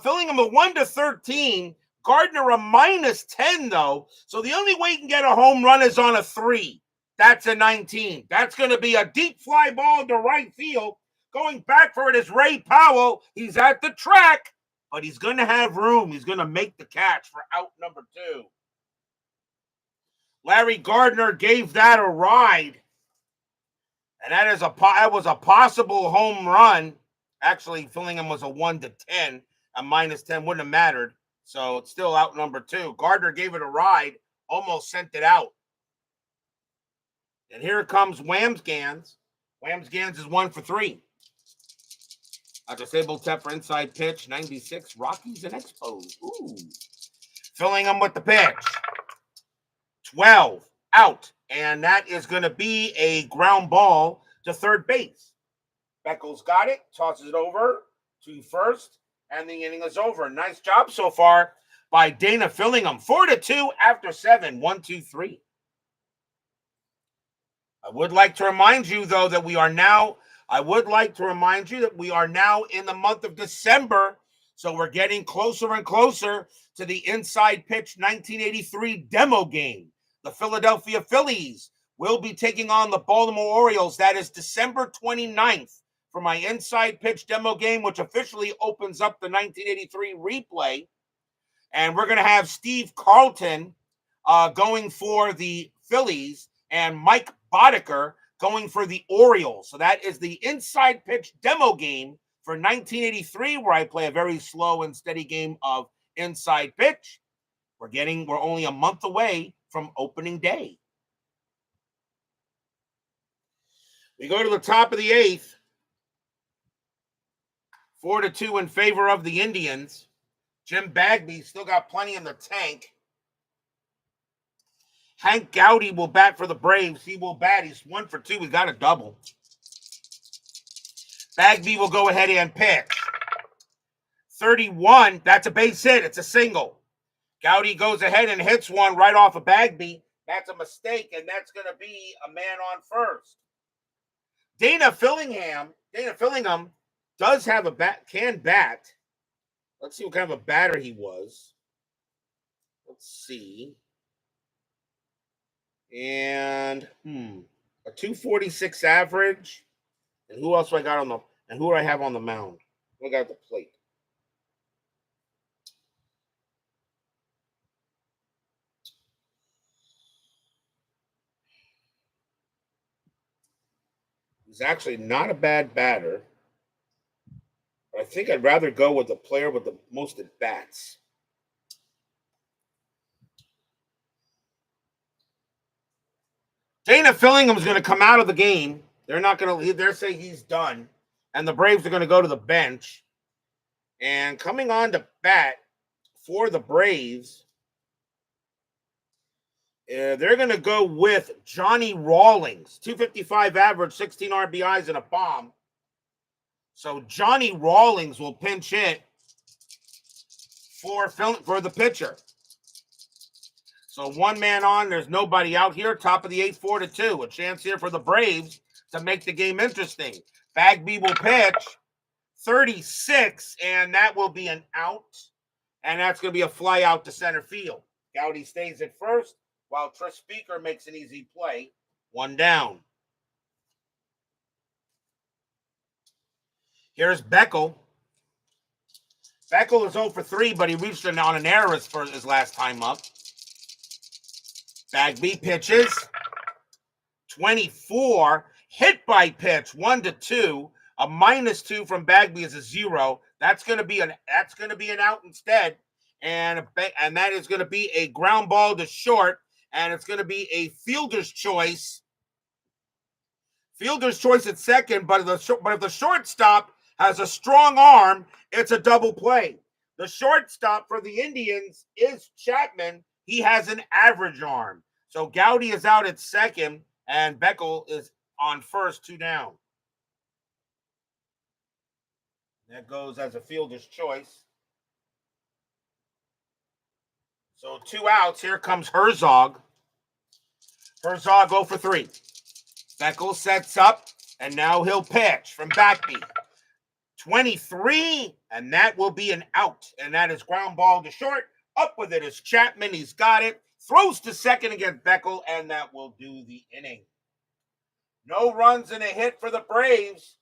Fillingham a 1-13. Gardner a -10, though. So the only way you can get a home run is on a 3. That's a 19. That's going to be a deep fly ball to right field. Going back for it is Ray Powell. He's at the track, but he's going to have room. He's going to make the catch for out number 2. Larry Gardner gave that a ride. And that was a possible home run. Actually, Fillingham was a 1-10. A -10 wouldn't have mattered. So it's still out number 2. Gardner gave it a ride, almost sent it out. And here comes Wamsgans. Wamsgans is 1 for 3. A disabled Tepper inside pitch, 96. Rockies and Expos. Ooh. Fillingham with the pitch. 12 out. And that is going to be a ground ball to third base. Beckles got it, tosses it over to first, and the inning is over. Nice job so far by Dana Fillingham. 4-2 after 7. 1, 2, 3. I would like to remind you, though, that we are now in the month of December. So we're getting closer and closer to the inside pitch 1983 demo game. The Philadelphia Phillies will be taking on the Baltimore Orioles. That is December 29th for my inside pitch demo game, which officially opens up the 1983 replay. And we're going to have Steve Carlton going for the Phillies and Mike Boddicker going for the Orioles. So that is the inside pitch demo game for 1983, where I play a very slow and steady game of inside pitch. We're only a month away from opening day. We go to the top of the 8th. 4-2 in favor of the Indians. Jim Bagby still got plenty in the tank. Hank Gowdy will bat for the Braves. He will bat. He's 1 for 2. He got a double. Bagby will go ahead and pitch. 31. That's a base hit. It's a single. Gowdy goes ahead and hits one right off of Bagby. That's a mistake, and that's going to be a man on first. Dana Fillingham does have a can bat. Let's see what kind of a batter he was. Let's see. And a 246 average. And who else do I got on and who do I have on the mound? Who I got at the plate? He's actually not a bad batter. But I think I'd rather go with the player with the most at bats. Dana Fillingham's going to come out of the game. They're saying he's done. And the Braves are going to go to the bench. And coming on to bat for the Braves, they're going to go with Johnny Rawlings. 255 average, 16 RBIs and a bomb. So Johnny Rawlings will pinch hit for the pitcher. So one man on, there's nobody out here. Top of the 8th, 4-2. A chance here for the Braves to make the game interesting. Bagby will pitch 36, and that will be an out. And that's going to be a fly out to center field. Gowdy stays at first, while Tris Speaker makes an easy play. 1 down. Here's Beckel. Beckel is 0 for 3, but he reached on an error for his last time up. Bagby pitches. 24. Hit by pitch. 1-2. A -2 from Bagby is a 0. That's going to be an out instead, and that is going to be a ground ball to short, and it's going to be a fielder's choice. Fielder's choice at second, but if the shortstop has a strong arm, it's a double play. The shortstop for the Indians is Chapman. He has an average arm. So Gowdy is out at second, and Beckel is on first, 2 down. That goes as a fielder's choice. So 2 outs. Here comes Herzog. Herzog 0 for 3. Beckel sets up, and now he'll pitch from Bagby. 23, and that will be an out. And that is ground ball to short. Up with it is Chapman. He's got it. Throws to second against Beckel, and that will do the inning. No runs and a hit for the Braves.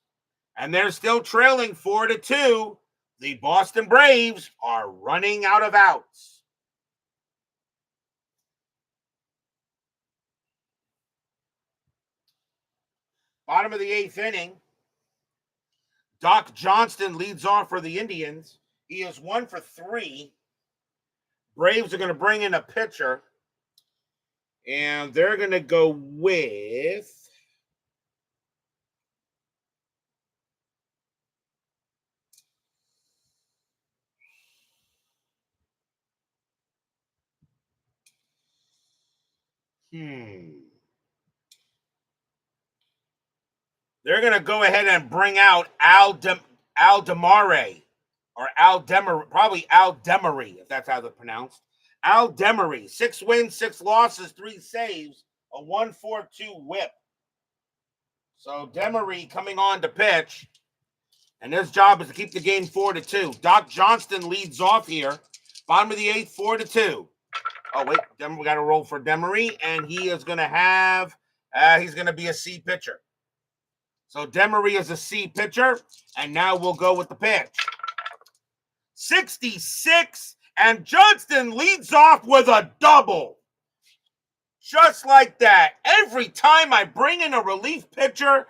And they're still trailing 4-2. The Boston Braves are running out of outs. Bottom of the 8th inning. Doc Johnston leads off for the Indians. He is 1 for 3. Braves are going to bring in a pitcher. And they're going to go with They're going to go ahead and bring out Al Demare, or Al Demery, probably Al Demery, if that's how they're pronounced. Al Demery, 6 wins, 6 losses, 3 saves, a 1.42 whip. So Demery coming on to pitch, and his job is to keep the game 4-2. Doc Johnston leads off here. Bottom of the 8th, 4-2. Oh, wait, we got to roll for Demery, and he is going to have, he's going to be a C pitcher. So Demery is a C pitcher, and now we'll go with the pitch. 66, and Johnston leads off with a double. Just like that. Every time I bring in a relief pitcher,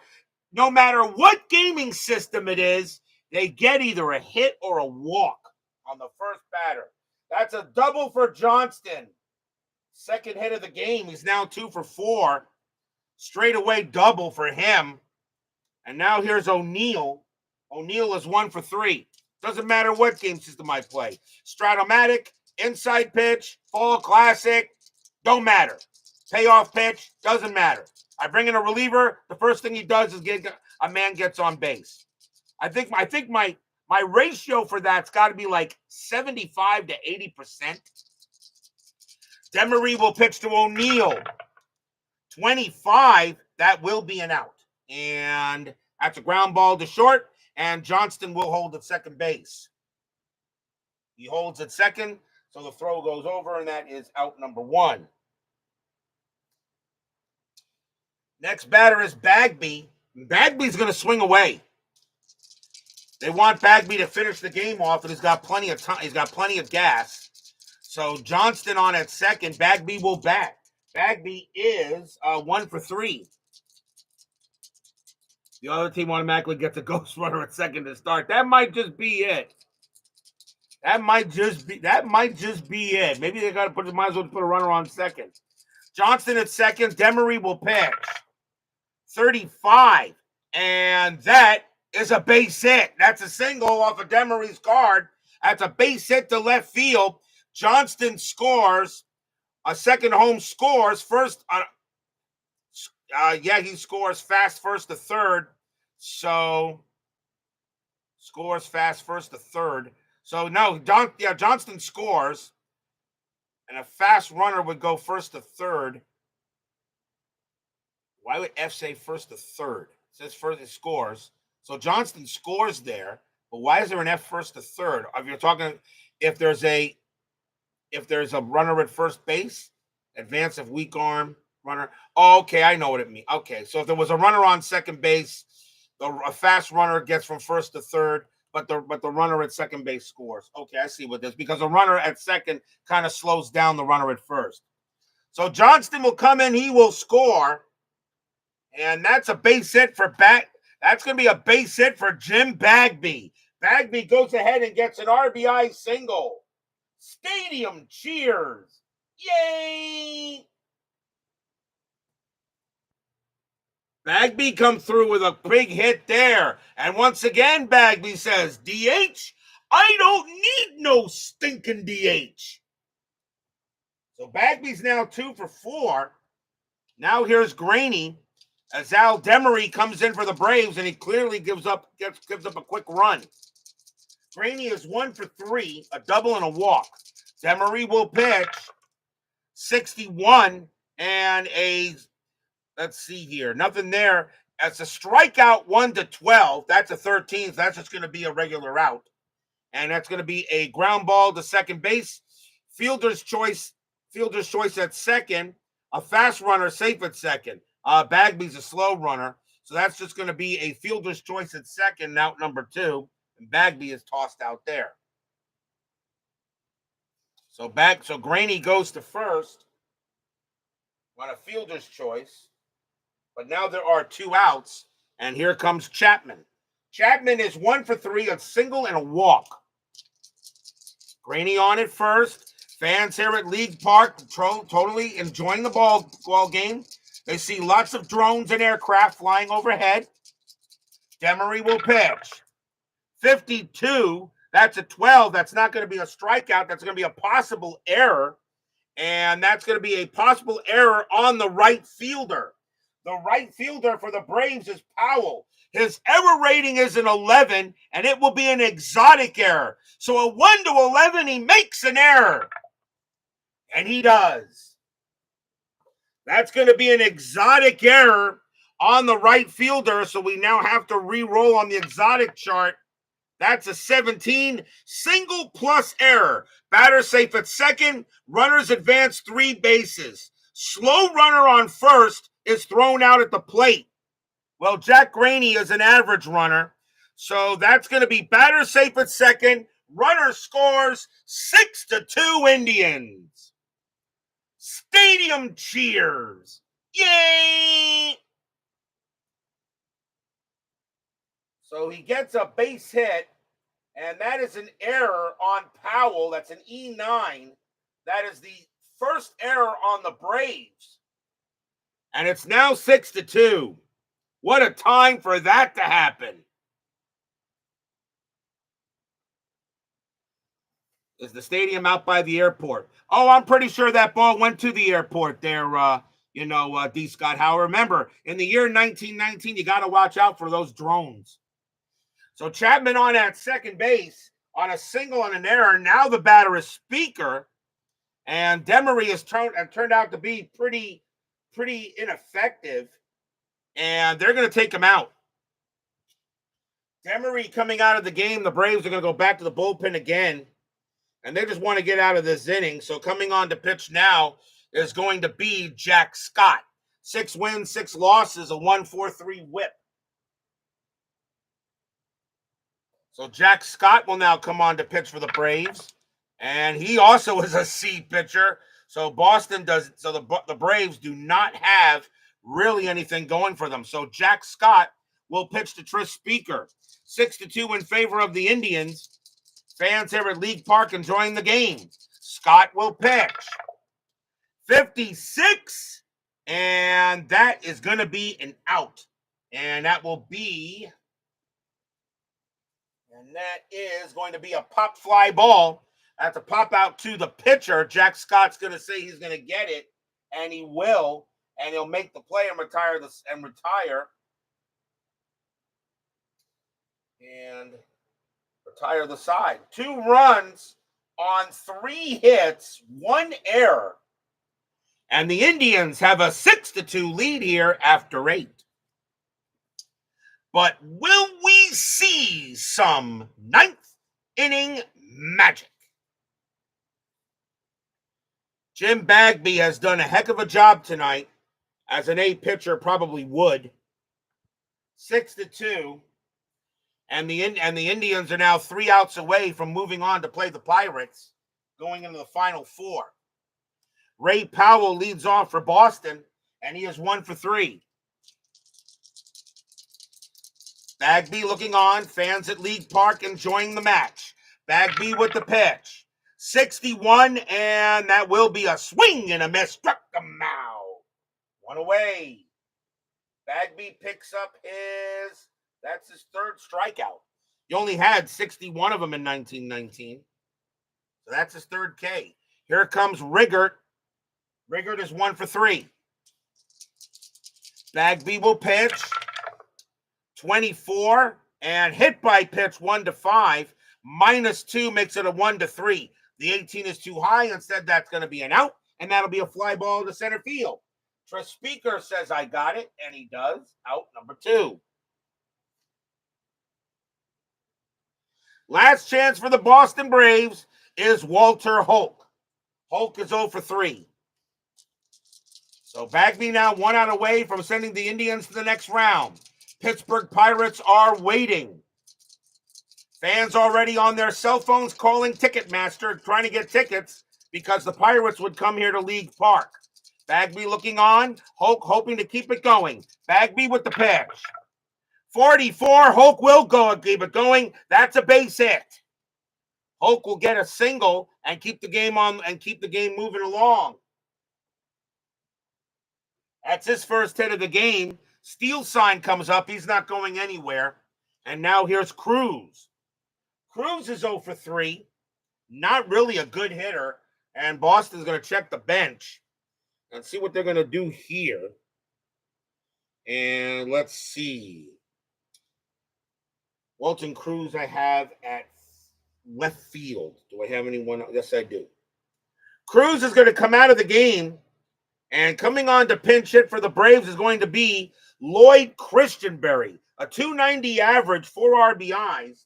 no matter what gaming system it is, they get either a hit or a walk on the first batter. That's a double for Johnston. Second hit of the game. He's now 2 for 4. Straight away double for him. And now here's O'Neill. O'Neill is 1 for 3. Doesn't matter what game system I play. Stratomatic, inside pitch, fall classic, don't matter. Payoff pitch, doesn't matter. I bring in a reliever, the first thing he does is a man gets on base. I think my ratio for that's got to be like 75 to 80%. Demery will pitch to O'Neill. 25, that will be an out. And that's a ground ball to short, and Johnston will hold at second base. He holds at second, so the throw goes over, and that is out number 1. Next batter is Bagby. Bagby's going to swing away. They want Bagby to finish the game off, and he's got plenty of time. He's got plenty of gas. So Johnston on at second. Bagby will bat. Bagby is 1 for 3. The other team automatically gets a ghost runner at second to start. That might just be it. That might just be it. Maybe they might as well put a runner on second. Johnston at second. Demery will pitch. 35. And that is a base hit. That's a single off of Demery's card. That's a base hit to left field. Johnston scores. A second home scores. First, he scores fast first to third. So, scores fast first to third. So, no, Johnston scores. And a fast runner would go first to third. Why would F say first to third? It says first it scores. So Johnston scores there, but why is there an F first to third? If you're talking if there's a runner at first base, Advance of weak arm runner. Oh, okay, I know what it means. Okay, so if there was a runner on second base, a fast runner gets from first to third, but the runner at second base scores. Okay, I see what this, because a runner at second kind of slows down the runner at first. So Johnston will come in, he will score, and that's a base hit for That's going to be a base hit for Jim Bagby. Bagby goes ahead and gets an RBI single. Stadium cheers. Yay! Bagby comes through with a big hit there. And once again, Bagby says, DH? I don't need no stinking DH. So Bagby's now 2 for 4. Now here's Graney as Al Demery comes in for the Braves, and he clearly gives up a quick run. Graney is 1 for 3, a double and a walk. Demery will pitch 61 and let's see here, nothing there. That's a strikeout, 1-12. That's a 13th. That's just going to be a regular out. And that's going to be a ground ball to second base. Fielder's choice at second. A fast runner safe at second. Bagby's a slow runner. So that's just going to be a fielder's choice at second, out number 2. And Bagby is tossed out there. So Graney goes to first on a fielder's choice. But now there are 2 outs, and here comes Chapman. Chapman is 1 for 3, a single and a walk. Graney on at first. Fans here at League Park totally enjoying the ball game. They see lots of drones and aircraft flying overhead. Demery will pitch. 52. That's a 12. That's not going to be a strikeout. That's going to be a possible error. And that's going to be a possible error on the right fielder. The right fielder for the Braves is Powell. His error rating is an 11, and it will be an exotic error. So a 1-11, he makes an error. And he does. That's going to be an exotic error on the right fielder, so we now have to re-roll on the exotic chart. That's a 17, single plus error. Batter safe at second, runners advance 3 bases. Slow runner on first is thrown out at the plate. Well, Jack Graney is an average runner, so that's going to be batter safe at second. Runner scores 6-2 Indians. Stadium cheers. Yay! So he gets a base hit, and that is an error on Powell. That's an E9. That is the first error on the Braves. And it's now 6-2. What a time for that to happen. Is the stadium out by the airport? Oh, I'm pretty sure that ball went to the airport there, D. Scott Howard. Remember, in the year 1919, you got to watch out for those drones. So Chapman on at second base on a single and an error. Now the batter is Speaker, and Demery has turned out to be pretty ineffective, and they're going to take him out. Demery coming out of the game. The Braves are going to go back to the bullpen again, and they just want to get out of this inning. So coming on to pitch now is going to be Jack Scott. 6 wins, 6 losses, a 1.43 whip. So Jack Scott will now come on to pitch for the Braves, and he also is a C pitcher. So the Braves do not have really anything going for them. So Jack Scott will pitch to Tris Speaker. 6-2 in favor of the Indians. Fans here at League Park enjoying the game. Scott will pitch. 56, and that is going to be an out. And that is going to be a pop fly ball. That's a pop out to the pitcher. Jack Scott's going to say he's going to get it, and he will, and he'll make the play and retire. And retire the side. 2 runs on 3 hits, 1 error. And the Indians have a 6-2 lead here after 8. But will we see some 9th inning magic? Jim Bagby has done a heck of a job tonight, as an A pitcher probably would. 6-2. And the Indians are now 3 outs away from moving on to play the Pirates, going into the final 4. Ray Powell leads off for Boston, and he is 1 for 3. Bagby looking on, fans at League Park enjoying the match. Bagby with the pitch. 61, and that will be a swing and a miss. Struck him out. 1 away. Bagby picks up that's his 3rd strikeout. He only had 61 of them in 1919. So that's his 3rd K. Here comes Riggert. Riggert is 1 for 3. Bagby will pitch. 24, and hit by pitch 1-5. -2 makes it a 1-3. The 18 is too high. Instead, that's going to be an out, and that'll be a fly ball to center field. Speaker says, I got it, and he does. Out number 2. Last chance for the Boston Braves is Walter Hulk. Hulk is 0 for 3. So Bagby now 1 out away from sending the Indians to the next round. Pittsburgh Pirates are waiting. Fans already on their cell phones calling Ticketmaster, trying to get tickets because the Pirates would come here to League Park. Bagby looking on, Hulk hoping to keep it going. Bagby with the pitch. 44, Hulk will go keep it going. That's a base hit. Hulk will get a single and keep the game moving along. That's his first hit of the game. Steal sign comes up. He's not going anywhere. And now here's Cruz. Cruz is 0 for 3. Not really a good hitter. And Boston's going to check the bench and see what they're going to do here. And let's see. Walton Cruz I have at left field. Do I have anyone? Yes, I do. Cruz is going to come out of the game. And coming on to pinch hit for the Braves is going to be Lloyd Christianberry, a .290 average, 4 RBIs,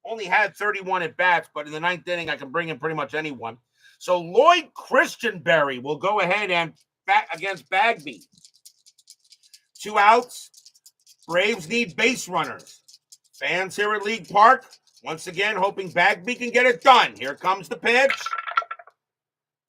only had 31 at bats, but in the 9th inning, I can bring in pretty much anyone. So Lloyd Christianberry will go ahead and bat against Bagby. 2 outs. Braves need base runners. Fans here at League Park, once again, hoping Bagby can get it done. Here comes the pitch.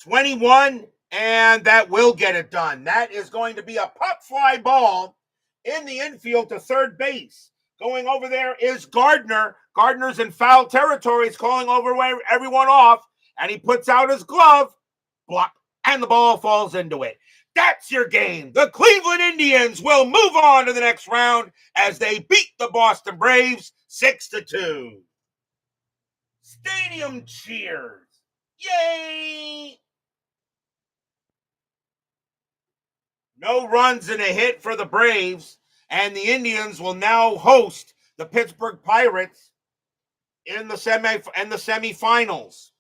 21, and that will get it done. That is going to be a pop fly ball in the infield to third base. Going over there is Gardner. Gardner's in foul territory. He's calling over everyone off, and he puts out his glove, block, and the ball falls into it. That's your game. The Cleveland Indians will move on to the next round as they beat the Boston Braves 6-2. Stadium cheers. Yay! No runs and a hit for the Braves, and the Indians will now host the Pittsburgh Pirates in the semifinals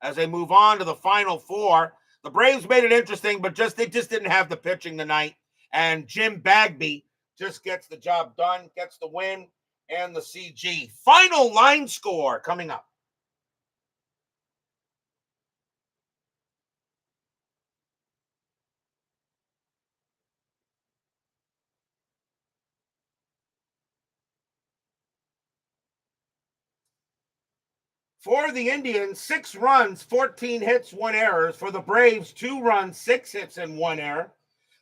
as they move on to the Final Four. The Braves made it interesting, but they just didn't have the pitching tonight, and Jim Bagby just gets the job done, gets the win and the CG. Final line score coming up. For the Indians, 6 runs, 14 hits, 1 error. For the Braves, 2 runs, 6 hits, and 1 error.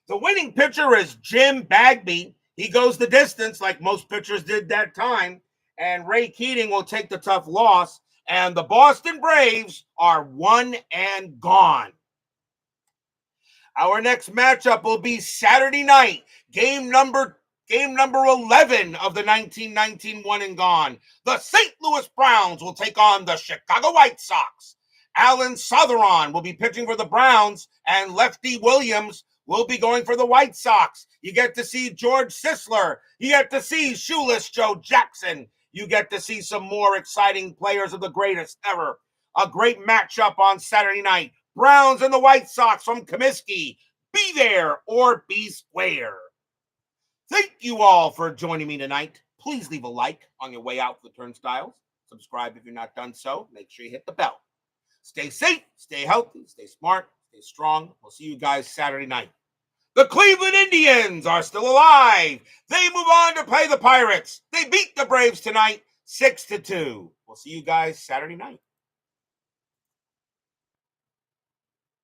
The winning pitcher is Jim Bagby. He goes the distance like most pitchers did that time. And Ray Keating will take the tough loss. And the Boston Braves are 1 and gone. Our next matchup will be Saturday night, game number 11 of the 1919 one and gone. The St. Louis Browns will take on the Chicago White Sox. Alan Sotheron will be pitching for the Browns, and Lefty Williams will be going for the White Sox. You get to see George Sisler. You get to see Shoeless Joe Jackson. You get to see some more exciting players of the greatest ever. A great matchup on Saturday night. Browns and the White Sox from Comiskey. Be there or be square. Thank you all for joining me tonight. Please leave a like on your way out the turnstiles. Subscribe if you're not done so. Make sure you hit the bell. Stay safe, stay healthy, stay smart, Stay strong. We'll see you guys Saturday night. The Cleveland Indians are still alive. They move on to play the Pirates. They beat the Braves tonight, 6-2. We'll see you guys Saturday night.